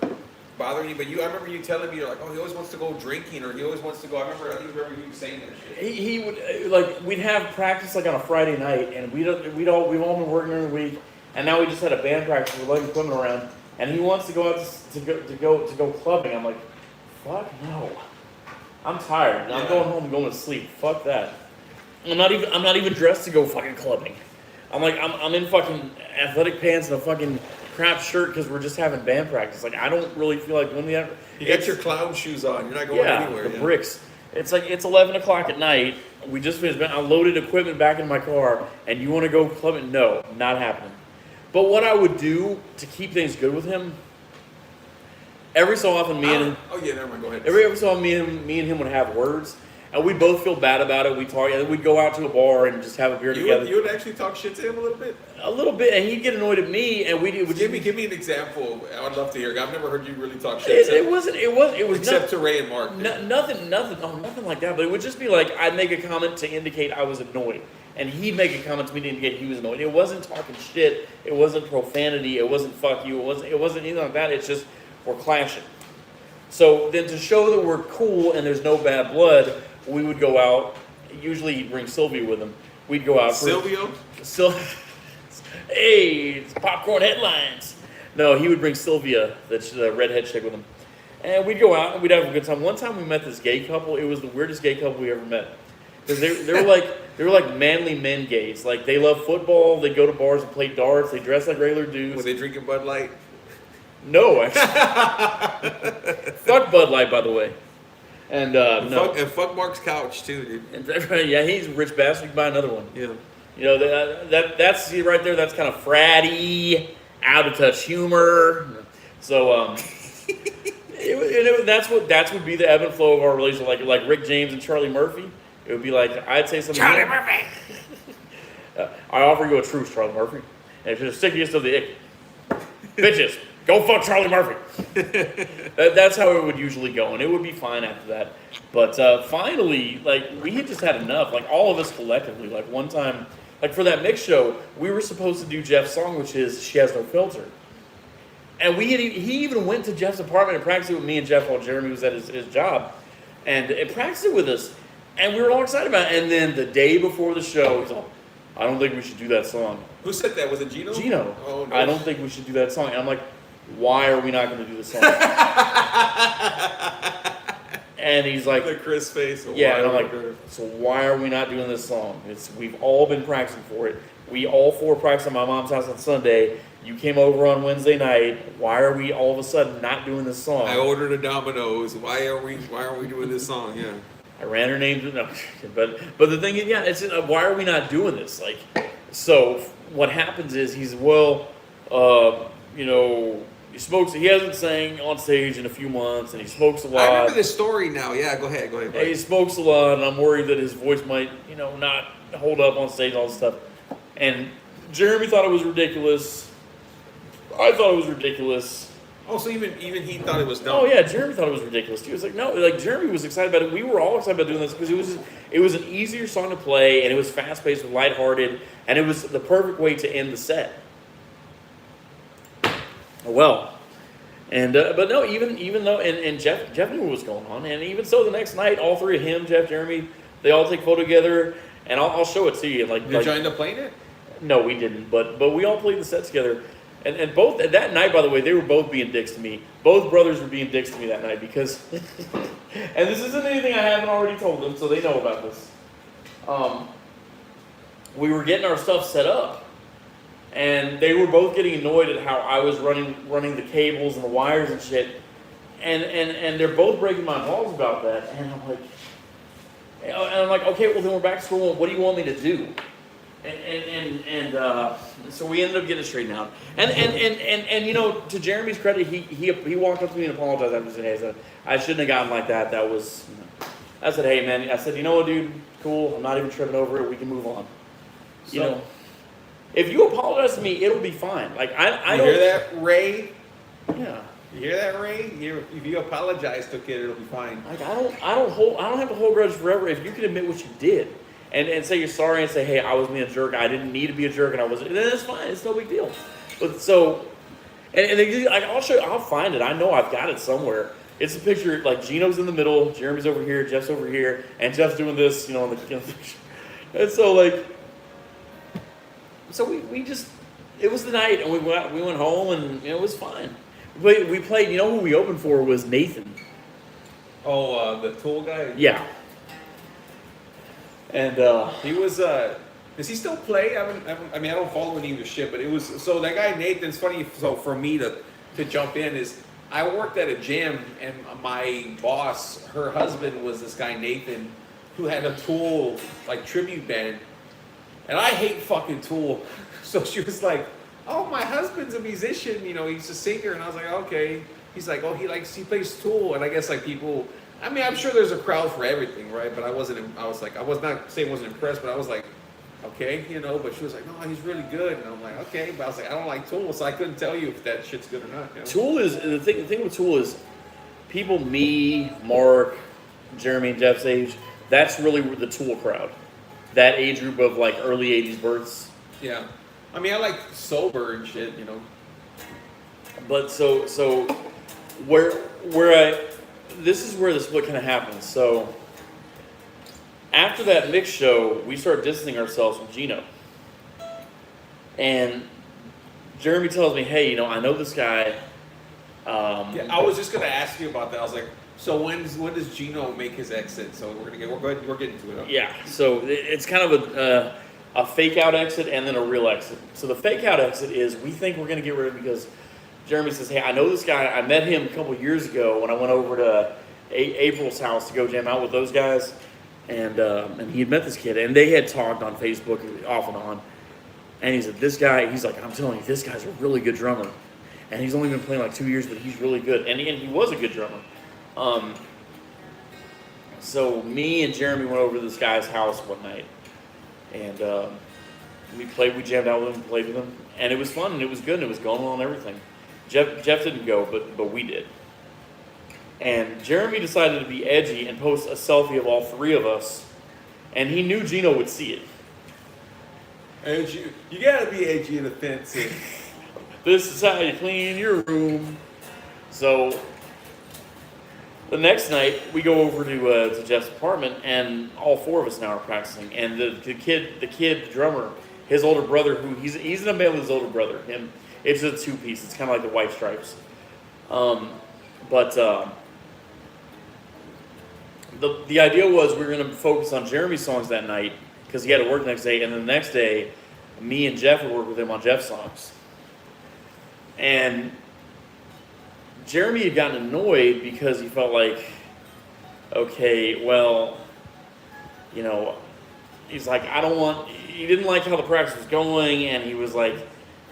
bothering you. But I remember you telling me, you're like, oh, he always wants to go drinking, or he always wants to go. I think remember you saying that shit. He would like, we'd have practice like on a Friday night, and we've all been working during the week, and now we just had a band practice with lugging equipment around, and he wants to go out to go clubbing. I'm like, fuck no, I'm tired. I'm going home and going to sleep. Fuck that. I'm not even dressed to go fucking clubbing. I'm like, I'm in fucking athletic pants and a fucking crap shirt because we're just having band practice. Like, I don't really feel like doing the. You got your clown shoes on. You're not going anywhere. The bricks. It's like it's 11 o'clock at night. We just finished. I loaded equipment back in my car, and you want to go clubbing? No, not happening. But what I would do to keep things good with him, every so often never mind. Go ahead. Every so often me and him would have words. And we'd both feel bad about it. We'd talk, and then we'd go out to a bar and just have a beer together. You would actually talk shit to him a little bit? A little bit, and he'd get annoyed at me, and give me an example. I'd love to hear. I've never heard you really talk shit. It was except to Ray and Mark. Nothing like that. But it would just be like I'd make a comment to indicate I was annoyed, and he'd make a comment to me to indicate he was annoyed. It wasn't talking shit. It wasn't profanity. It wasn't fuck you. It wasn't anything like that. It's just we're clashing. So then to show that we're cool and there's no bad blood, we would go out. Usually he'd bring Sylvia with him. We'd go out. Silvio? Hey, it's popcorn headlines. No, he would bring Sylvia, the redhead chick, with him. And we'd go out and we'd have a good time. One time we met this gay couple. It was the weirdest gay couple we ever met. Because they were like manly men gays. Like they love football. They go to bars and play darts. They dress like regular dudes. Were they drinking Bud Light? No, actually. Fuck Bud Light, by the way. And no. Fuck Mark's couch too, dude. Yeah, he's a rich bastard. You can buy another one. Yeah. You know that's see right there. That's kind of fratty, out of touch humor. So that would be the ebb and flow of our relationship. Like Rick James and Charlie Murphy. It would be like I'd say something. Charlie Murphy. I offer you a truce, Charlie Murphy, and if you're the stickiest of the ick, bitches. Go fuck Charlie Murphy. That's how it would usually go, and it would be fine after that. But finally, like, we had just had enough. Like, all of us collectively. Like, one time, like, for that mix show, we were supposed to do Jeff's song, which is She Has No Filter. And he even went to Jeff's apartment and practiced it with me and Jeff while Jeremy was at his job. And practiced it with us. And we were all excited about it. And then the day before the show, he's like, I don't think we should do that song. Who said that? Was it Gino? Gino. Oh, no. I don't think we should do that song. And I'm like, why are we not going to do this song? And he's like, the Chris face. Yeah, and I'm like, so why are we not doing this song? We've all been practicing for it. We all four practiced at my mom's house on Sunday. You came over on Wednesday night. Why are we all of a sudden not doing this song? I ordered a Domino's. Why are we doing this song? Yeah. I ran her name. No, but the thing is, yeah, it's why are we not doing this? Like, so what happens is he's He smokes. He hasn't sang on stage in a few months, and he smokes a lot. I remember this story now. Yeah, go ahead. And he smokes a lot, and I'm worried that his voice might, not hold up on stage and all this stuff. And Jeremy thought it was ridiculous. I thought it was ridiculous. Oh, so even he thought it was dumb. Oh yeah, Jeremy thought it was ridiculous. He was like, no, like Jeremy was excited about it. We were all excited about doing this because it was an easier song to play, and it was fast paced and lighthearted, and it was the perfect way to end the set. Well, and but no, even though and Jeff knew what was going on, and even so, the next night, all three of him, Jeff, Jeremy, they all take a photo together, and I'll show it to you. Did you end up playing it? No, we didn't, but we all played the set together. And both that night, by the way, they were both being dicks to me. Both brothers were being dicks to me that night because, and this isn't anything I haven't already told them, so they know about this. We were getting our stuff set up, and they were both getting annoyed at how I was running the cables and the wires and shit, and they're both breaking my balls about that. And I'm like, okay, well then we're back to school. What do you want me to do? And so we ended up getting it straightened out. And to Jeremy's credit, he walked up to me and apologized after saying, hey, I shouldn't have gotten like that. That was, I said, hey man, I said, you know what, dude, cool. I'm not even tripping over it. We can move on. So, if you apologize to me, it'll be fine. Like I don't hear that, Ray? Yeah. You hear that, Ray? If you apologize to a kid, it'll be fine. Like I don't have to hold grudge forever. If you can admit what you did. And say you're sorry and say, hey, I was being a jerk. I didn't need to be a jerk, and I wasn't. Then it's fine. It's no big deal. But so, I'll find it. I know I've got it somewhere. It's a picture like Gino's in the middle, Jeremy's over here, Jeff's over here, and Jeff's doing this, on the picture. And so we just it was the night, and we went home, and it was fine. We played. You know who we opened for was Nathan. Oh, the Tool guy. Yeah. And he was. Does he still play? I mean, I don't follow any of his shit, but it was so that guy Nathan's funny. So for me to jump in is I worked at a gym, and my boss, her husband was this guy Nathan, who had a Tool tribute band, and I hate fucking Tool. So she was like, "Oh, my husband's a musician. He's a singer," and I was like, "Okay." He's like, "Oh, he plays Tool," and I guess people. I mean, I'm sure there's a crowd for everything, right? But I was not saying I wasn't impressed, but I was like, okay, but she was like, no, he's really good. And I'm like, okay, but I was like, I don't like Tool, so I couldn't tell you if that shit's good or not. Tool is, the thing with Tool is, people, me, Mark, Jeremy, and Jeff's age, that's really the Tool crowd. That age group of early 80s births. Yeah. I mean, I like Sober and shit, But so this is where the split kind of happens. So after that mix show, we started distancing ourselves from Gino. And Jeremy tells me, hey, I know this guy. Yeah, I was just gonna ask you about that. I was like, so when does Gino make his exit? So we're getting to it. Yeah. So it's kind of a fake out exit and then a real exit. So the fake out exit is we think we're gonna get rid of him because Jeremy says, hey, I know this guy. I met him a couple years ago when I went over to April's house to go jam out with those guys. And he had met this kid. And they had talked on Facebook off and on. And he said, this guy, he's like, I'm telling you, this guy's a really good drummer. And he's only been playing 2 years, but he's really good. And he was a good drummer. So me and Jeremy went over to this guy's house one night. And we jammed out with him, played with him. And it was fun, and it was good, and it was going well and everything. Jeff didn't go, but we did. And Jeremy decided to be edgy and post a selfie of all three of us, and he knew Gino would see it. And you gotta be edgy and offensive. This is how you clean your room. So the next night we go over to Jeff's apartment, and all four of us now are practicing. And the kid drummer, his older brother, who he's in a band with his older brother. It's a two-piece. It's kind of like the White Stripes. The idea was we were going to focus on Jeremy's songs that night because he had to work the next day, and then the next day, me and Jeff would work with him on Jeff's songs. And Jeremy had gotten annoyed because he felt like, okay, well, he's like, he didn't like how the practice was going, and he was like,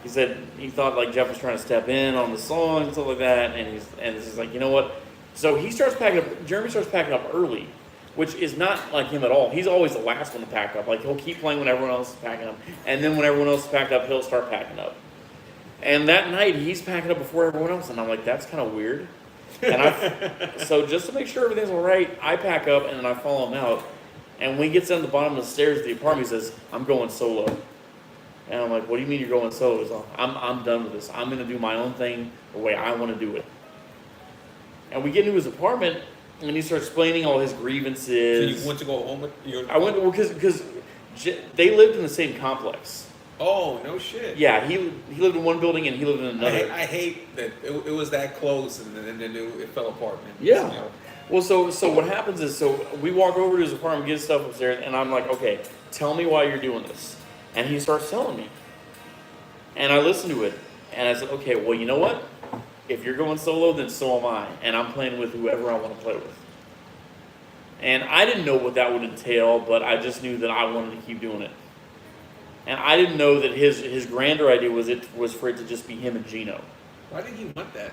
he said he thought like Jeff was trying to step in on the song and stuff like that, and he's like, you know what? So he starts packing up. Jeremy starts packing up early, which is not like him at all. He's always the last one to pack up. Like he'll keep playing when everyone else is packing up, and then when everyone else is packed up, he'll start packing up. And that night he's packing up before everyone else, and I'm like, that's kind of weird. And so just to make sure everything's all right, I pack up and then I follow him out. And when he gets down to the bottom of the stairs of the apartment, he says, "I'm going solo." And I'm like, "What do you mean you're going solo?" He's like, I'm done with this. I'm going to do my own thing the way I want to do it. And we get into his apartment, and he starts explaining all his grievances. So you went to go home with your... I went because they lived in the same complex. Oh, no shit. Yeah, he lived in one building and he lived in another. I hate that it was that close and then it fell apart, man. Yeah. You know. Well, so what happens is, so we walk over to his apartment, get stuff upstairs, and I'm like, okay, tell me why you're doing this. And he starts telling me. And I listen to it. And I said, okay, well, you know what? If you're going solo, then so am I. And I'm playing with whoever I want to play with. And I didn't know what that would entail, but I just knew that I wanted to keep doing it. And I didn't know that his grander idea was for it to just be him and Gino. Why did he want that?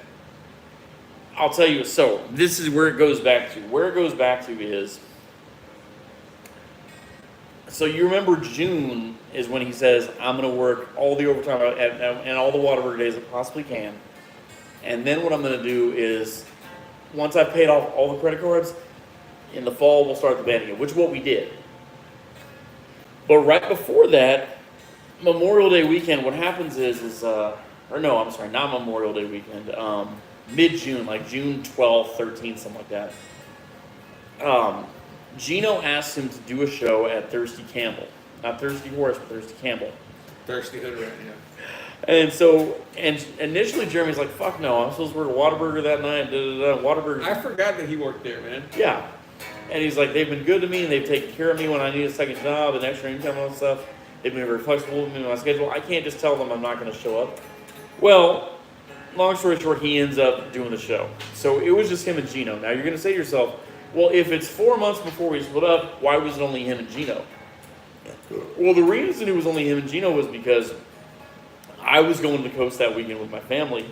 I'll tell you. So this is where it goes back to. Where it goes back to is, so you remember June is when he says, "I'm going to work all the overtime and all the Whataburger days I possibly can, and then what I'm going to do is, once I've paid off all the credit cards, in the fall we'll start the band again," which is what we did. But right before that, Memorial Day weekend, what happens is or no, I'm sorry, not Memorial Day weekend, mid-June, like June 12th, 13th, something like that. Gino asked him to do a show at Thirsty Campbell. Not Thirsty Horse, but Thirsty Campbell. Thirsty Hood, right? Yeah. And so, and initially Jeremy's like, fuck no, I'm supposed to work at Whataburger that night, Whataburger. I forgot that he worked there, man. Yeah. And he's like, they've been good to me, and they've taken care of me when I need a second job and extra income and all that stuff. They've been very flexible with me on my schedule. I can't just tell them I'm not going to show up. Well, long story short, he ends up doing the show. So it was just him and Gino. Now you're going to say to yourself, well, if it's 4 months before we split up, why was it only him and Gino? Well, the reason it was only him and Gino was because I was going to the coast that weekend with my family,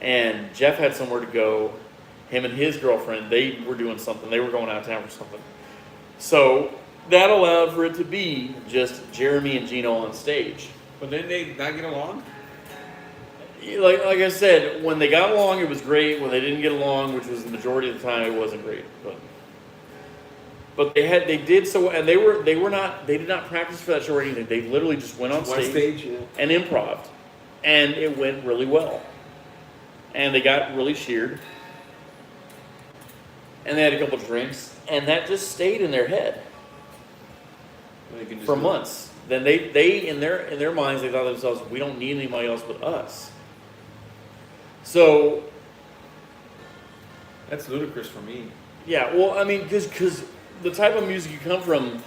and Jeff had somewhere to go. Him and his girlfriend, they were doing something. They were going out of town for something. So that allowed for it to be just Jeremy and Gino on stage. But then they not get along? Like I said, when they got along, it was great. When they didn't get along, which was the majority of the time, it wasn't great. But they did so, and they did not practice for that show or anything. They literally just went on stage yeah. and improv, and it went really well. And they got really cheered. And they had a couple of drinks, and that just stayed in their head for months. Then they in their minds, they thought to themselves, we don't need anybody else but us. So that's ludicrous for me. Yeah, well, I mean, because the type of music you come from,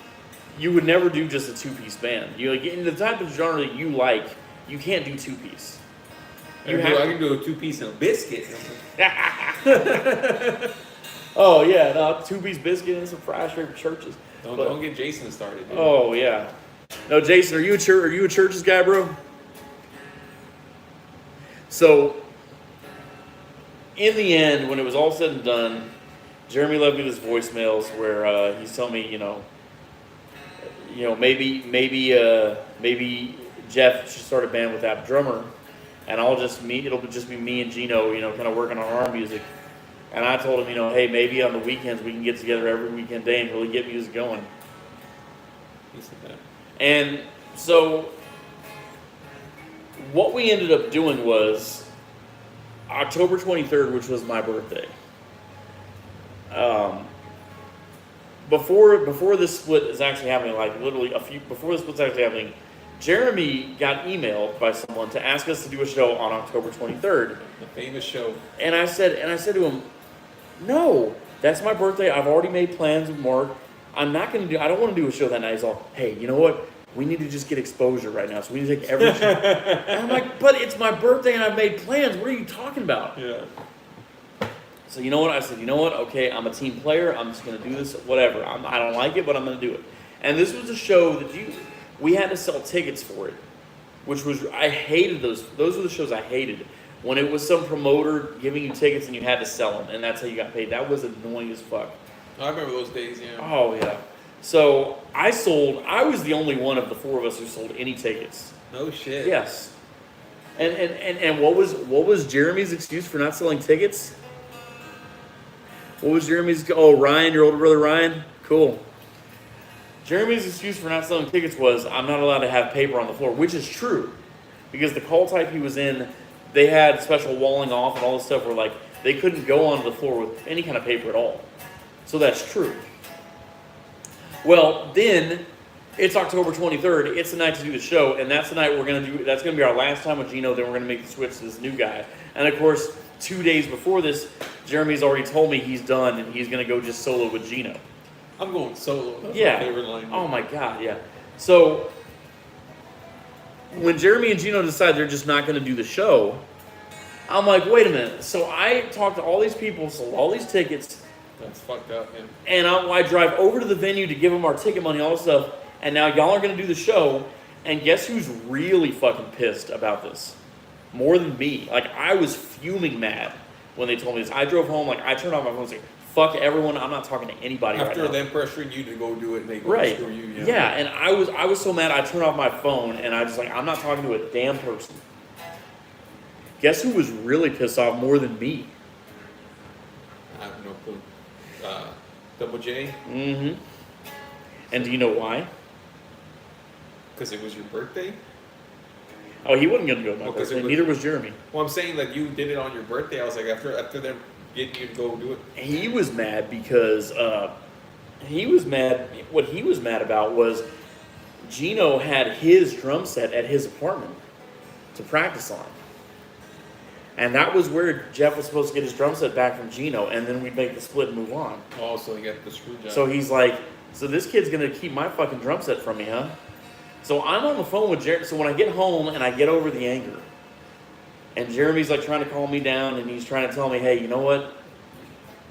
you would never do just a two-piece band. You like in the type of genre that you like, you can't do two-piece. I can do a two-piece and a biscuit. Oh yeah, no, two-piece biscuit and some fries for churches. Don't get Jason started. Dude. Oh yeah, no, Jason, are you a churches guy, bro? So, in the end, when it was all said and done, Jeremy left me this voicemails where he's telling me, maybe Jeff should start a band with that drummer, and it'll just be me and Gino, kind of working on our music. And I told him, hey, maybe on the weekends we can get together every weekend day and really get music going. He said that. And so what we ended up doing was October 23rd, which was my birthday. Before this split is actually happening, like literally before the split's actually happening, Jeremy got emailed by someone to ask us to do a show on October 23rd. The famous show. And I said to him, no, that's my birthday. I've already made plans with Mark. I don't want to do a show that night. He's all, hey, you know what? We need to just get exposure right now. So we need to take every show. And I'm like, but it's my birthday and I've made plans. What are you talking about? Yeah. So you know what? I said, you know what? Okay, I'm a team player. I'm just going to do this, whatever. I don't like it, but I'm going to do it. And this was a show that we had to sell tickets for it. which was I hated those. Those were the shows I hated. When it was some promoter giving you tickets and you had to sell them, and that's how you got paid. That was annoying as fuck. I remember those days, yeah. Oh yeah. So I was the only one of the four of us who sold any tickets. No shit. Yes. And what was Jeremy's excuse for not selling tickets? What was Jeremy's? Oh, Ryan, your older brother Ryan. Cool. Jeremy's excuse for not selling tickets was, I'm not allowed to have paper on the floor, which is true, because the call type he was in, they had special walling off and all this stuff where like they couldn't go onto the floor with any kind of paper at all. So that's true. Well, then it's October 23rd. It's the night to do the show, and that's the night that's going to be our last time with Gino. Then we're going to make the switch to this new guy. And of course, 2 days before this, Jeremy's already told me he's done and he's going to go just solo with Gino. I'm going solo. That's Yeah. my favorite line. Oh my God, yeah. So when Jeremy and Gino decide they're just not going to do the show, I'm like, wait a minute. So I talked to all these people, sold all these tickets, That's fucked up, man. and I drive over to the venue to give them our ticket money, all this stuff, and now y'all are going to do the show, and guess who's really fucking pissed about this? More than me. Like, I was fuming mad when they told me this. I drove home, like, I turned off my phone and said, fuck everyone, I'm not talking to anybody After right now. them pressuring you to go do it, and they go Right. screw you. Yeah, and I was so mad I turned off my phone and I was like, I'm not talking to a damn person. Guess who was really pissed off more than me? I have no clue. Double J? Mm-hmm. And do you know why? Because it was your birthday? Oh, he wasn't gonna go to my Oh, 'cause it birthday. was- Neither was Jeremy. Well, I'm saying like you did it on your birthday. I was like, after them getting you to go do it. He was mad because he was mad. What he was mad about was Gino had his drum set at his apartment to practice on. And that was where Jeff was supposed to get his drum set back from Gino, and then we'd make the split and move on. Oh, so you got the screw job. So he's like, so this kid's gonna keep my fucking drum set from me, huh? So I'm on the phone with Jeremy. So when I get home and I get over the anger, and Jeremy's like trying to calm me down, and he's trying to tell me, hey, you know what?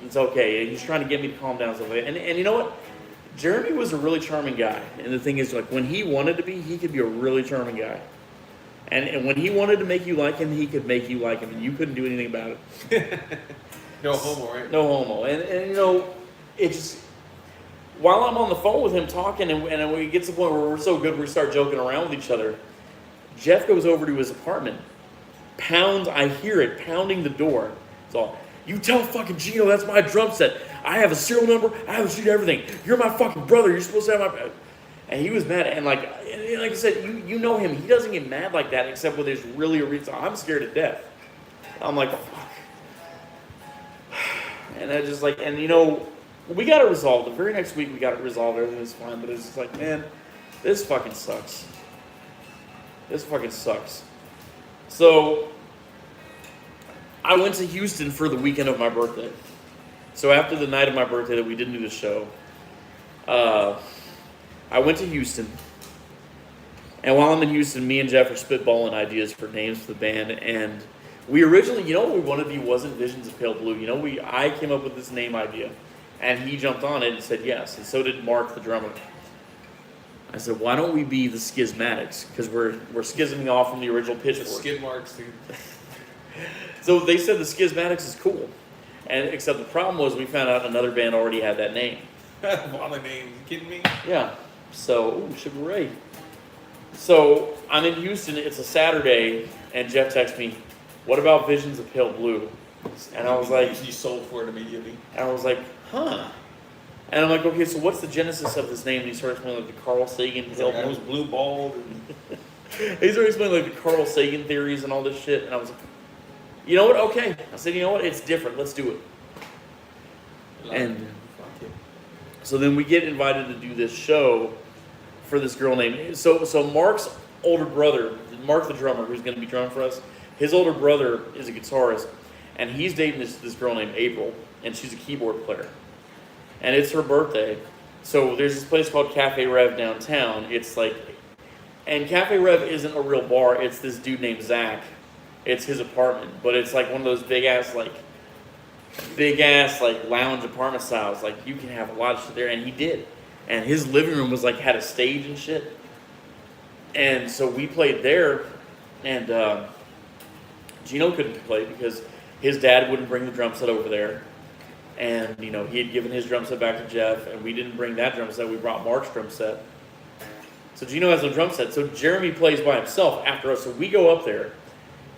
It's okay. And he's trying to get me to calm down. And you know what? Jeremy was a really charming guy. And the thing is, like, when he wanted to be, he could be a really charming guy. And when he wanted to make you like him, he could make you like him, and you couldn't do anything about it. No homo, right? No homo. And you know, it just, while I'm on the phone with him talking, and we get to the point where we're so good we start joking around with each other, Jeff goes over to his apartment, I hear it pounding the door. It's all, you tell fucking Gino that's my drum set. I have a serial number, I have a sheet of everything. You're my fucking brother, you're supposed to have my... And he was mad, and like I said, you know him, he doesn't get mad like that except when there's really a reason. I'm scared to death. I'm like, fuck. And I just like, and you know, we got it resolved. The very next week we got it resolved, everything was fine, but it's just like, man, this fucking sucks. This fucking sucks. So, I went to Houston for the weekend of my birthday. So after the night of my birthday that we didn't do the show, I went to Houston. And while I'm in Houston, me and Jeff are spitballing ideas for names for the band. And we originally, you know what we wanted to be wasn't Visions of Pale Blue. You know, I came up with this name idea. And he jumped on it and said yes. And so did Mark, the drummer. I said, why don't we be the Schismatics? Because we're schisming off from the original The Pitchfork. skid marks, dude. So they said the Schismatics is cool. And except the problem was we found out another band already had that name. All the names. You kidding me? Yeah. So, ooh, Sugar Ray. So I'm in Houston. It's a Saturday, and Jeff texts me, "What about Visions of Pale Blue?" And I was like, you sold for it immediately. and I was like, huh. And I'm like, okay, so what's the genesis of this name? And he started explaining like the Carl Sagan Pale I Blue. was blue balled. And He started explaining like the Carl Sagan theories and all this shit. And I was like, you know what? Okay. I said, you know what? It's different. Let's do it. And fuck it. so then we get invited to do this show for this girl named, so Mark's older brother, Mark the drummer, who's going to be drumming for us, his older brother is a guitarist, and he's dating this girl named April, and she's a keyboard player. And it's her birthday. So there's this place called Cafe Rev downtown. It's like, and Cafe Rev isn't a real bar, it's this dude named Zach. It's his apartment, but it's like one of those big ass lounge apartment styles. Like you can have a lot of shit there, and he did. And his living room was like had a stage and shit. And so we played there, and Gino couldn't play because his dad wouldn't bring the drum set over there. And, you know, he had given his drum set back to Jeff, and we didn't bring that drum set. We brought Mark's drum set. So Gino has no drum set. So Jeremy plays by himself after us. So we go up there,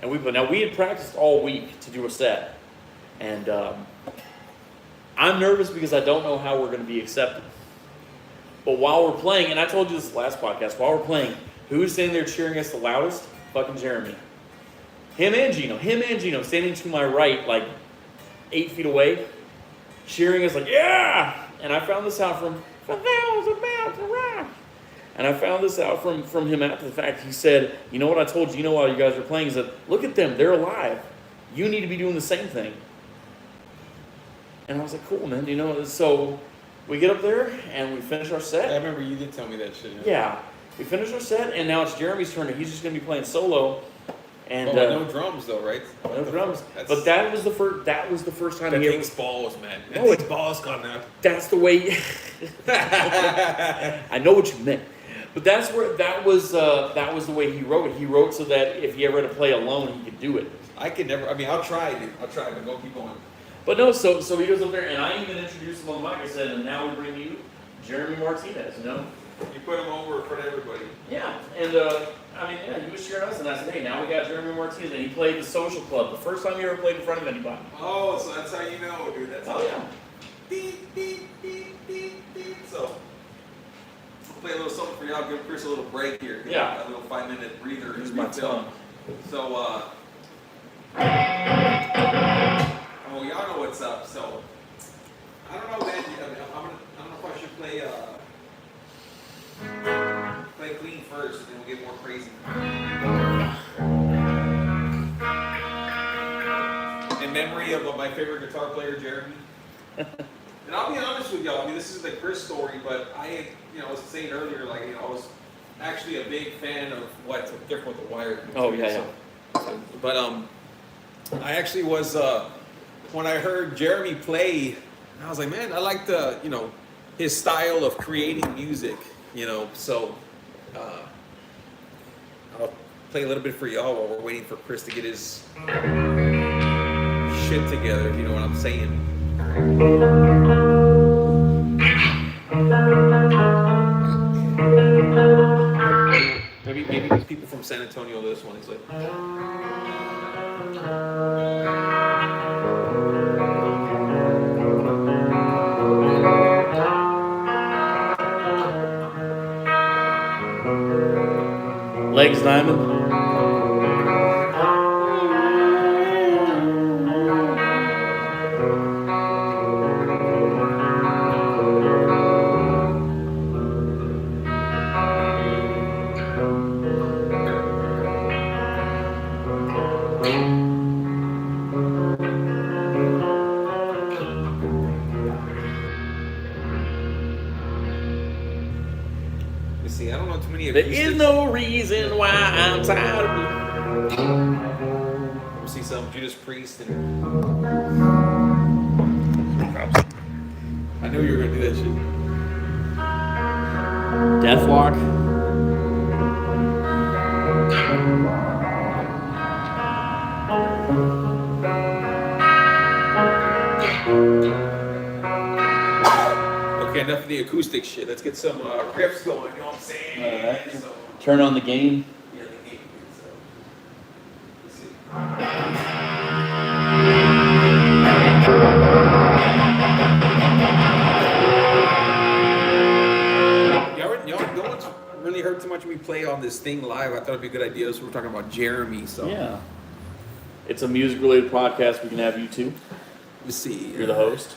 and we play. Now, we had practiced all week to do a set. And I'm nervous because I don't know how we're going to be accepted. But while we're playing, and I told you this last podcast, while we're playing, who's standing there cheering us the loudest? Fucking Jeremy. Him and Gino standing to my right, like 8 feet away, cheering us like, yeah! And I found this out from about to rock. And I found this out from him after the fact. He said, you know what I told Gino while you guys were playing? He said, look at them, they're alive. You need to be doing the same thing. And I was like, cool, man. You know, so we get up there and we finish our set. I remember you did tell me that shit. Yeah. We finished our set, and now it's Jeremy's turn, and he's just going to be playing solo. And no drums though, right? No drums. But that was the first. That was the first time that he ever. thing's balls, man. That No, thing's balls gone now. That's the way. I know what you meant, but that's where that was the way he wrote it. He wrote so that if he ever had to play alone, he could do it. I could never. I mean, I'll try, dude. I'll try, but go keep going. But no, so he goes up there, and I even introduced him on the mic. I said, and now we bring you Jeremy Martinez. You know. You put him over in front of everybody. Yeah, and I mean, yeah, he was cheering us, and I said, hey, now we got Jeremy Martinez, and he played the Social Club, the first time he ever played in front of anybody. Oh, so that's how you know, dude. That's how. Yeah. Beep, beep, beep, beep, beep. So, I'll play a little something for y'all. Give Chris a little break here. Yeah. A little 5-minute breather. Here's my tongue. So, oh, y'all know what's up. So, I don't know, man. I don't know if I should play clean first, and then we'll get more crazy. In memory of my favorite guitar player, Jeremy. And I'll be honest with y'all. I mean, this is the Chris story, but I was saying earlier, like, I was actually a big fan of what's different with the wire. Oh yeah. But I actually was when I heard Jeremy play, I was like, man, I like the his style of creating music. So I'll play a little bit for y'all while we're waiting for Chris to get his shit together, if you know what I'm saying. Maybe these people from San Antonio, this one is like. Legs Diamond. See, I don't know too many There acoustics. is no reason why I'm tired of We'll see some Judas Priest and I knew you were gonna do that shit. Deathlock. Okay, enough of the acoustic shit. Let's get some riffs going. You know what I'm saying? All right. So, Turn on the game. yeah, the game. So, let's see. Y'all, no one's really heard too much of me play on this thing live. I thought it'd be a good idea. So we're talking about Jeremy. So Yeah. It's a music related podcast. We can have you too. let's see. You're the host.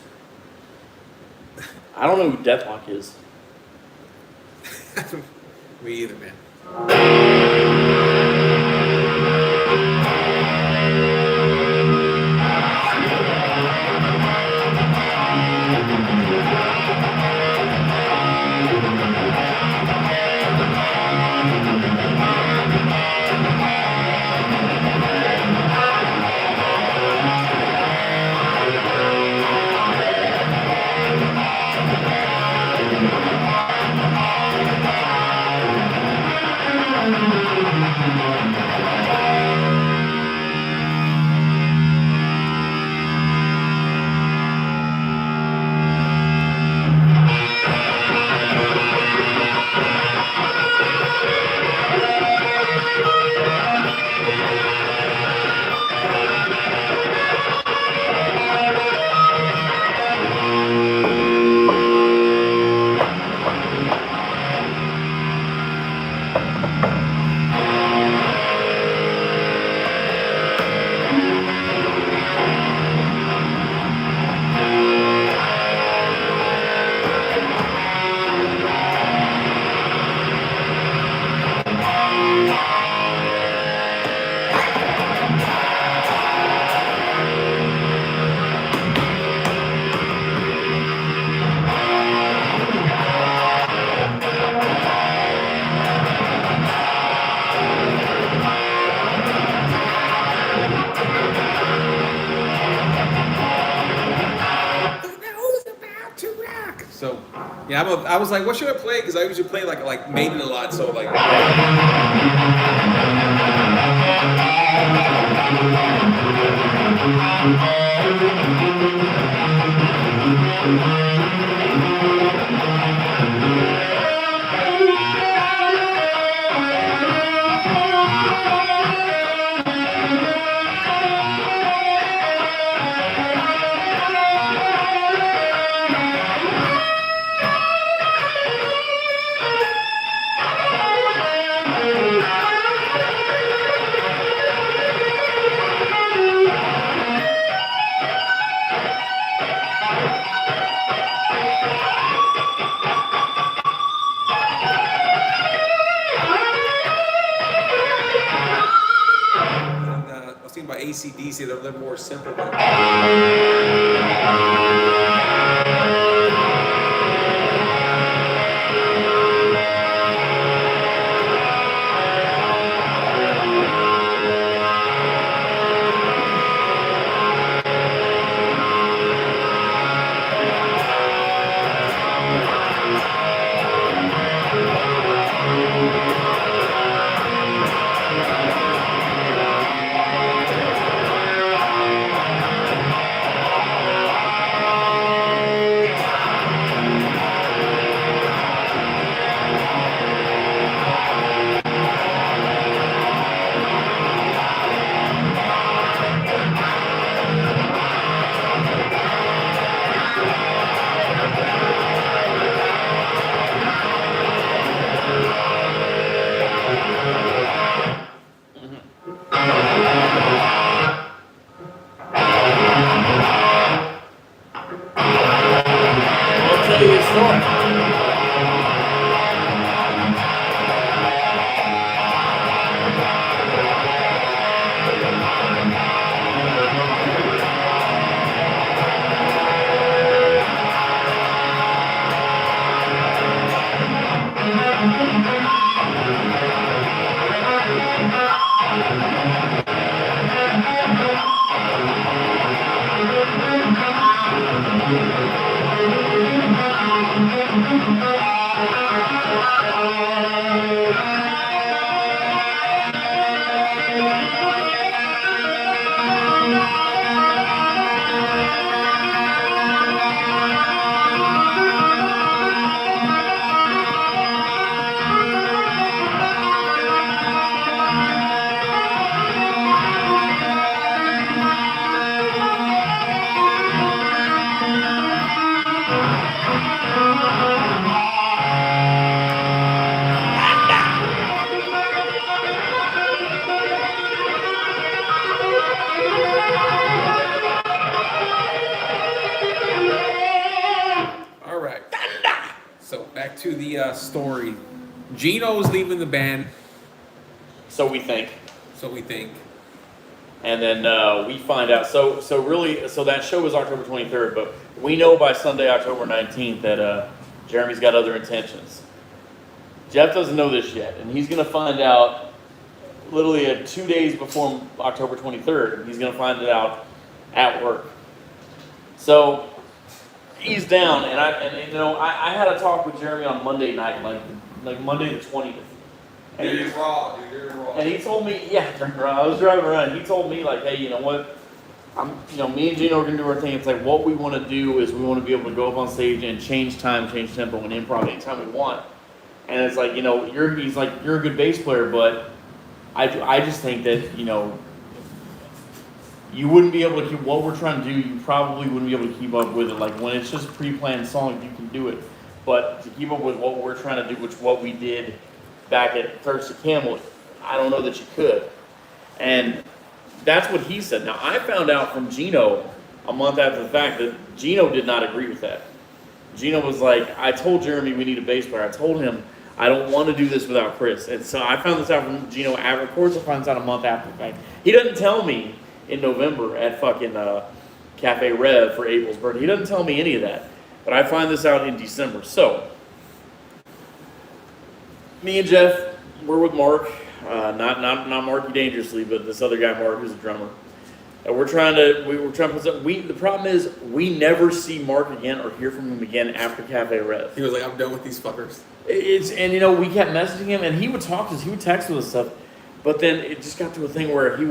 I don't know who Deathlock is. Me either, man. So, yeah, I was like, what should I play? Because I usually play like Maiden a lot. So like, I was thinking about AC/DC. They're a little more simple. I'll tell you a story. All right. So back to the story. Gino's leaving the band, So we think. so we think. And then we find out. So that show was October 23rd, but we know by Sunday, October 19th, that Jeremy's got other intentions. Jeff doesn't know this yet, and he's going to find out literally 2 days before October 23rd. He's going to find it out at work. So he's down, and I had a talk with Jeremy on Monday night, like Monday the 20th. And You're raw, dude. You're raw. And he told me, I was driving around. He told me, like, hey, you know what? Me and Gino are gonna do our thing. It's like what we want to do is we want to be able to go up on stage and change time, change tempo, and improv anytime we want. And it's like, he's like, you're a good bass player, but I just think that, you wouldn't be able to keep what we're trying to do. You probably wouldn't be able to keep up with it. Like when it's just pre-planned songs, you can do it. But to keep up with what we're trying to do, which what we did back at Thirsty Camel, I don't know that you could. And that's what he said. Now, I found out from Gino a month after the fact that Gino did not agree with that. Gino was like, I told Jeremy we need a bass player. I told him I don't want to do this without Chris. And so I found this out from Gino after. Of course, I found this out a month after the fact. He doesn't tell me in November at fucking Cafe Rev for Abel's birthday. He doesn't tell me any of that. But I find this out in December. So, me and Jeff, we're with Mark. Not Marky Dangerously, but this other guy, Mark, who's a drummer. And we were trying to put some, the problem is we never see Mark again or hear from him again after Cafe Rev. He was like, I'm done with these fuckers. And we kept messaging him, and he would talk to us, he would text us and stuff, but then it just got to a thing where he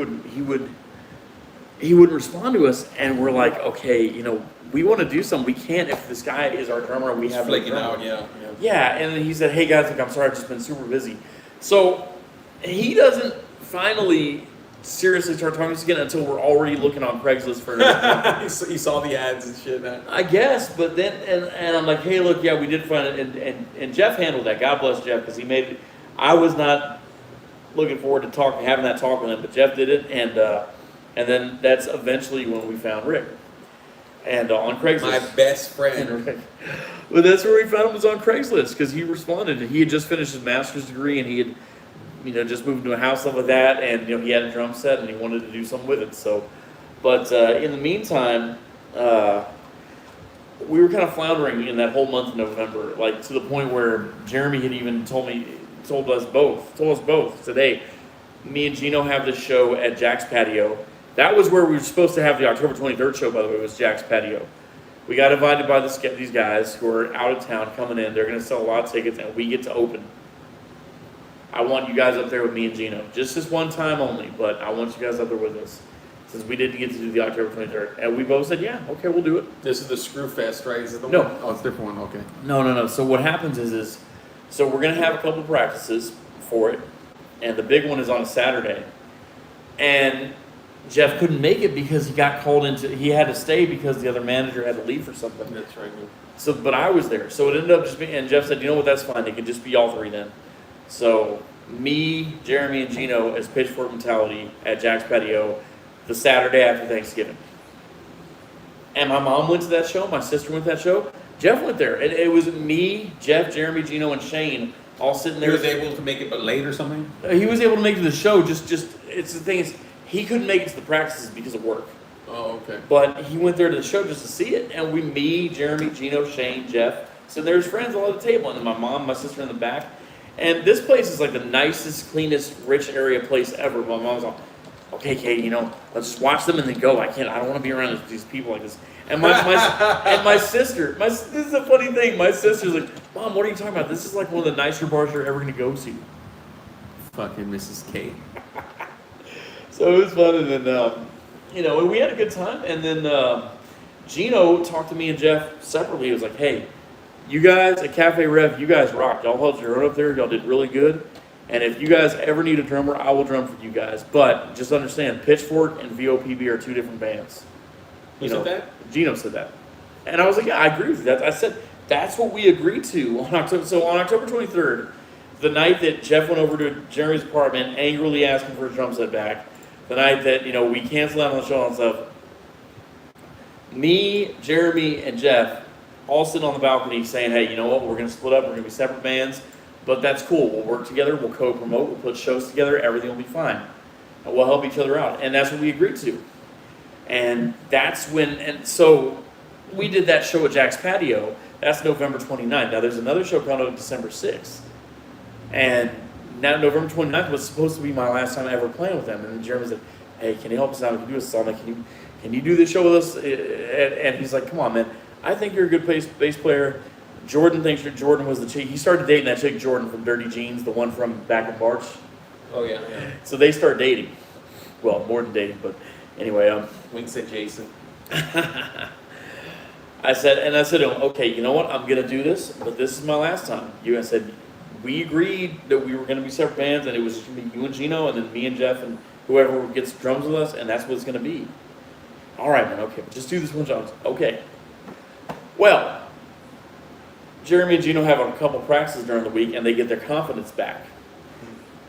would respond to us, and we're like, okay, we want to do something. We can't if this guy is our drummer and we have flaking no drummer. out, yeah. Yeah, and then he said, hey guys, I'm sorry, I've just been super busy. So he doesn't finally seriously start talking to us again until we're already looking on Craigslist for He saw the ads and shit. I guess, but then, and I'm like, hey, look, yeah, we did find it, and Jeff handled that. God bless Jeff, because he made it. I was not looking forward to having that talk with him, but Jeff did it, and then that's eventually when we found Rick, and on Craigslist. My best friend. But that's where we found him, was on Craigslist, because he responded. He had just finished his master's degree, and he had, just moved into a house, stuff like that, and he had a drum set, and he wanted to do something with it. So, but in the meantime, we were kind of floundering in that whole month of November, like to the point where Jeremy had even told us both, said, hey, me and Gino have this show at Jack's Patio. That was where we were supposed to have the October 23rd show, by the way, was Jack's Patio. We got invited by these guys who are out of town coming in. They're going to sell a lot of tickets, and we get to open. I want you guys up there with me and Gino. Just this one time only, but I want you guys up there with us. Since we didn't get to do the October 23rd. And we both said, yeah, okay, we'll do it. This is the Screwfest, right? Is it the No. one? Oh, it's a different one, okay. No. So what happens is so we're going to have a couple of practices for it. And the big one is on a Saturday. And Jeff couldn't make it because he got called he had to stay because the other manager had to leave for something. That's right. So, but I was there. So it ended up just being, and Jeff said, you know what, that's fine. It could just be all three then. So me, Jeremy, and Gino as Pitchfork Mentality at Jack's Patio the Saturday after Thanksgiving. And my mom went to that show. My sister went to that show. Jeff went there. And it was me, Jeff, Jeremy, Gino, and Shane all sitting there. He was able to make it but late or something? He was able to make it to the show. Just it's the thing is, he couldn't make it to the practices because of work. Oh, okay. But he went there to the show just to see it. And me, Jeremy, Gino, Shane, Jeff. So there's friends all at the table. And then my mom, my sister in the back. And this place is like the nicest, cleanest, rich area place ever. My mom's like, okay, Kate, let's just watch them and then go. I don't want to be around these people like this. And my sister, this is a funny thing. My sister's like, Mom, what are you talking about? This is like one of the nicer bars you're ever going to go to. Fucking Mrs. Kate. So it was fun, and then, we had a good time. And then Gino talked to me and Jeff separately. He was like, hey, you guys at Cafe Rev, you guys rocked. Y'all held your own up there. Y'all did really good. And if you guys ever need a drummer, I will drum for you guys. But just understand, Pitchfork and VOPB are two different bands. Who said that? Gino said that. And I was like, yeah, I agree with you. I said, that's what we agreed to on October. So on October 23rd, the night that Jeff went over to Jeremy's apartment, angrily asking for a drum set back, the night that, we canceled out on the show and stuff, me, Jeremy, and Jeff all sitting on the balcony saying, hey, you know what, we're going to split up, we're going to be separate bands. But that's cool. We'll work together. We'll co-promote. We'll put shows together. Everything will be fine. And we'll help each other out. And that's what we agreed to. And that's when, and so we did that show at Jack's Patio. That's November 29th. Now there's another show coming up December 6th. And now November 29th was supposed to be my last time ever playing with them. And then Jeremy said, hey, can you help us out? Can you do a song? Can you do this show with us? And he's like, come on, man. I think you're a good bass player. Jordan thinks Jordan was the chick. He started dating that chick Jordan from Dirty Jeans, the one from back in March. Oh, yeah. So they start dating. Well, more than dating, but anyway. Wink said Jason. I said to him, okay, you know what? I'm going to do this, but this is my last time. I said, we agreed that we were going to be separate bands, and it was going to be you and Gino, and then me and Jeff, and whoever gets drums with us, and that's what it's going to be. All right, man, okay, but just do this one job. Okay. Well, Jeremy and Gino have a couple practices during the week, and they get their confidence back.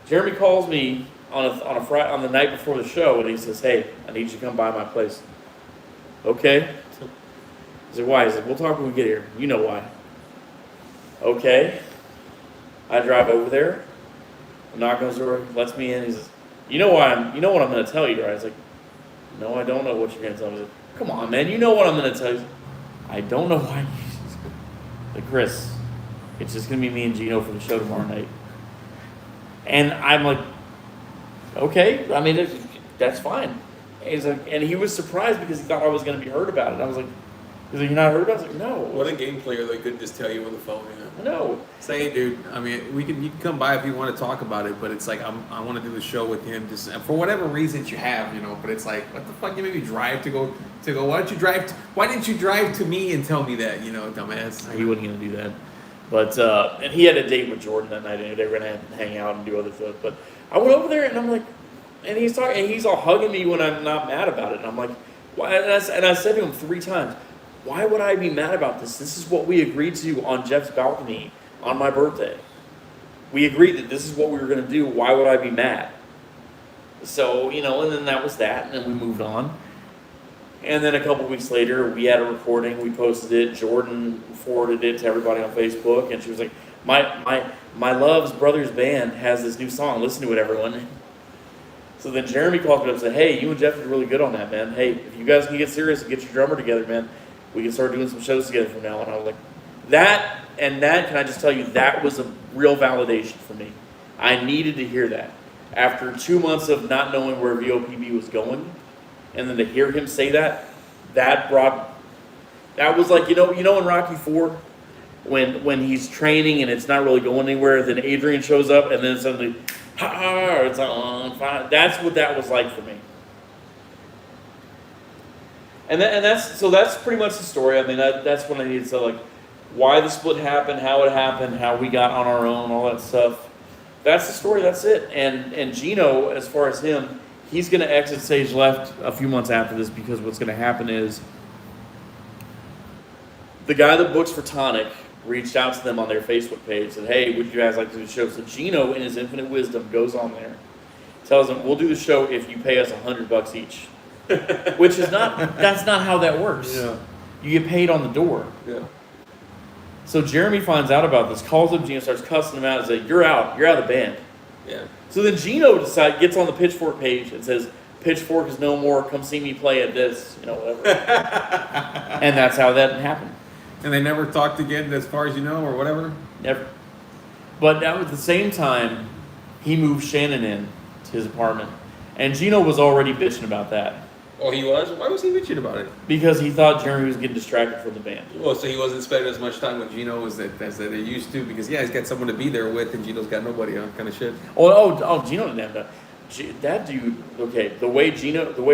Jeremy calls me on a Friday, on the night before the show, and he says, hey, I need you to come by my place. Okay. I said, why? He said, we'll talk when we get here. You know why. Okay. I drive over there, knock on his door, lets me in. He says, you know what I'm going to tell you, right? I was like, no, I don't know what you're going to tell me. He said, come on, man, you know what I'm going to tell you. I don't know why. Like, Chris, it's just going to be me and Gino for the show tomorrow night. And I'm like, okay, I mean, that's fine. And he's like, and he was surprised because he thought I was going to be hurt about it. I was like, he's like, you're not hurt about it? I was like, no. What a game player they could just tell you on the phone. No. Say, hey, dude. I mean, you can come by if you want to talk about it, but it's like I want to do the show with him, just for whatever reasons you have, But it's like, what the fuck? You made me drive to go. Why didn't you drive? Why didn't you drive to me and tell me that? Dumbass. He wasn't going to do that. But and he had a date with Jordan that night, and they were going to hang out and do other stuff. But I went over there, and I'm like, and he's talking, and he's all hugging me when I'm not mad about it. And I'm like, why? And I said to him 3 times, why would I be mad about this? This is what we agreed to on Jeff's balcony on my birthday. We agreed that this is what we were going to do. Why would I be mad? So, and then that was that, and then we moved on. And then a couple weeks later, we had a recording. We posted it. Jordan forwarded it to everybody on Facebook, and she was like, my Love's Brothers band has this new song. Listen to it, everyone. So then Jeremy called me up and said, hey, you and Jeff did really good on that, man. Hey, if you guys can get serious and get your drummer together, man, we can start doing some shows together from now on. I was like, that, can I just tell you, that was a real validation for me. I needed to hear that. After 2 months of not knowing where VOPB was going, and then to hear him say that was like, in Rocky IV, when he's training and it's not really going anywhere, then Adrian shows up and then suddenly, it's on fire. That's what that was like for me. And that's pretty much the story. I mean, that's what I needed to say, like, why the split happened, how it happened, how we got on our own, all that stuff. That's the story. That's it. And Gino, as far as him, he's going to exit Stage Left a few months after this, because what's going to happen is the guy that books for Tonic reached out to them on their Facebook page, said, hey, would you guys like to do the show? So Gino, in his infinite wisdom, goes on there, tells them, we'll do the show if you pay us $100 each. Which is that's not how that works. Yeah. You get paid on the door. Yeah. So Jeremy finds out about this, calls up Gino, starts cussing him out, and says, you're out of the band. Yeah. So then Gino gets on the Pitchfork page and says, Pitchfork is no more, come see me play at this, whatever. And that's how that happened. And they never talked again, as far as you know, or whatever? Never. But now at the same time, he moved Shannon in to his apartment. And Gino was already bitching about that. Oh, he was? Why was he bitching about it? Because he thought Jeremy was getting distracted from the band. Well, so he wasn't spending as much time with Gino as they used to, because, he's got someone to be there with, and Gino's got nobody, kind of shit. Oh, Gino didn't have that. That dude, okay, the way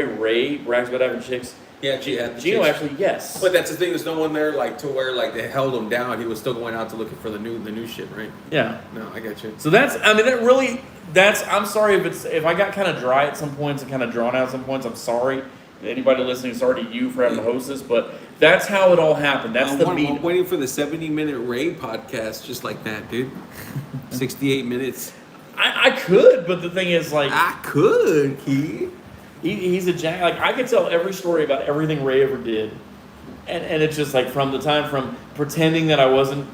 Ray brags about having chicks, yeah, Gino actually, yes. But that's the thing, there's no one there, to where, they held him down. He was still going out to looking for the new shit, right? Yeah. No, I got you. So I'm sorry if I got kind of dry at some points and kind of drawn out at some points. I'm sorry. Anybody listening, sorry to you for having to host this, but that's how it all happened. That's the meat. I'm waiting for the 70-minute Ray podcast just like that, dude. 68 minutes. I could, but the thing is, I could, Keith. He's a jack. I could tell every story about everything Ray ever did, and it's just from the time from pretending that I wasn't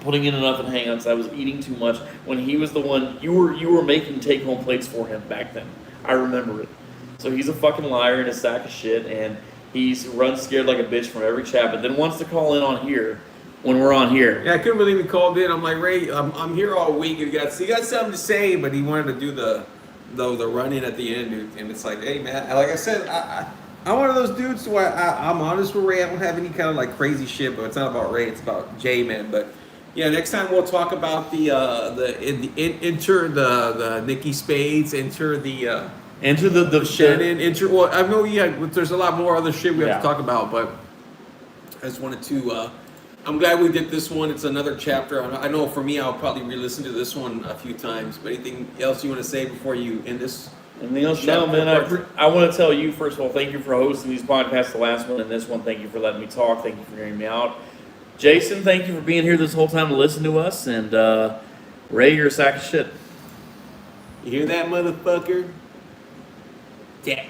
putting in enough in hangouts, I was eating too much. When he was the one, you were making take-home plates for him back then. I remember it. So he's a fucking liar and a sack of shit, and he's runs scared like a bitch from every chat, but then wants to call in on here when we're on here. Yeah, I couldn't believe he called in. I'm like, Ray, I'm here all week. He got something to say, but he wanted to do the run-in at the end, dude. And it's like, hey, man, like I said, I'm one of those dudes who I'm honest with Ray. I don't have any kind of crazy shit, but it's not about Ray. It's about Jay, man. But yeah, next time we'll talk about the Nikki Spades, enter the Shannon, well, I know there's a lot more other shit we have to talk about, but I just wanted to, I'm glad we did this one. It's another chapter. I know for me, I'll probably re-listen to this one a few times, but anything else you want to say before you end this? Anything else? No, man, I want to tell you, first of all, thank you for hosting these podcasts, the last one and this one. Thank you for letting me talk. Thank you for hearing me out. Jason, thank you for being here this whole time to listen to us, and Ray, you're a sack of shit. You hear that, motherfucker? Yeah.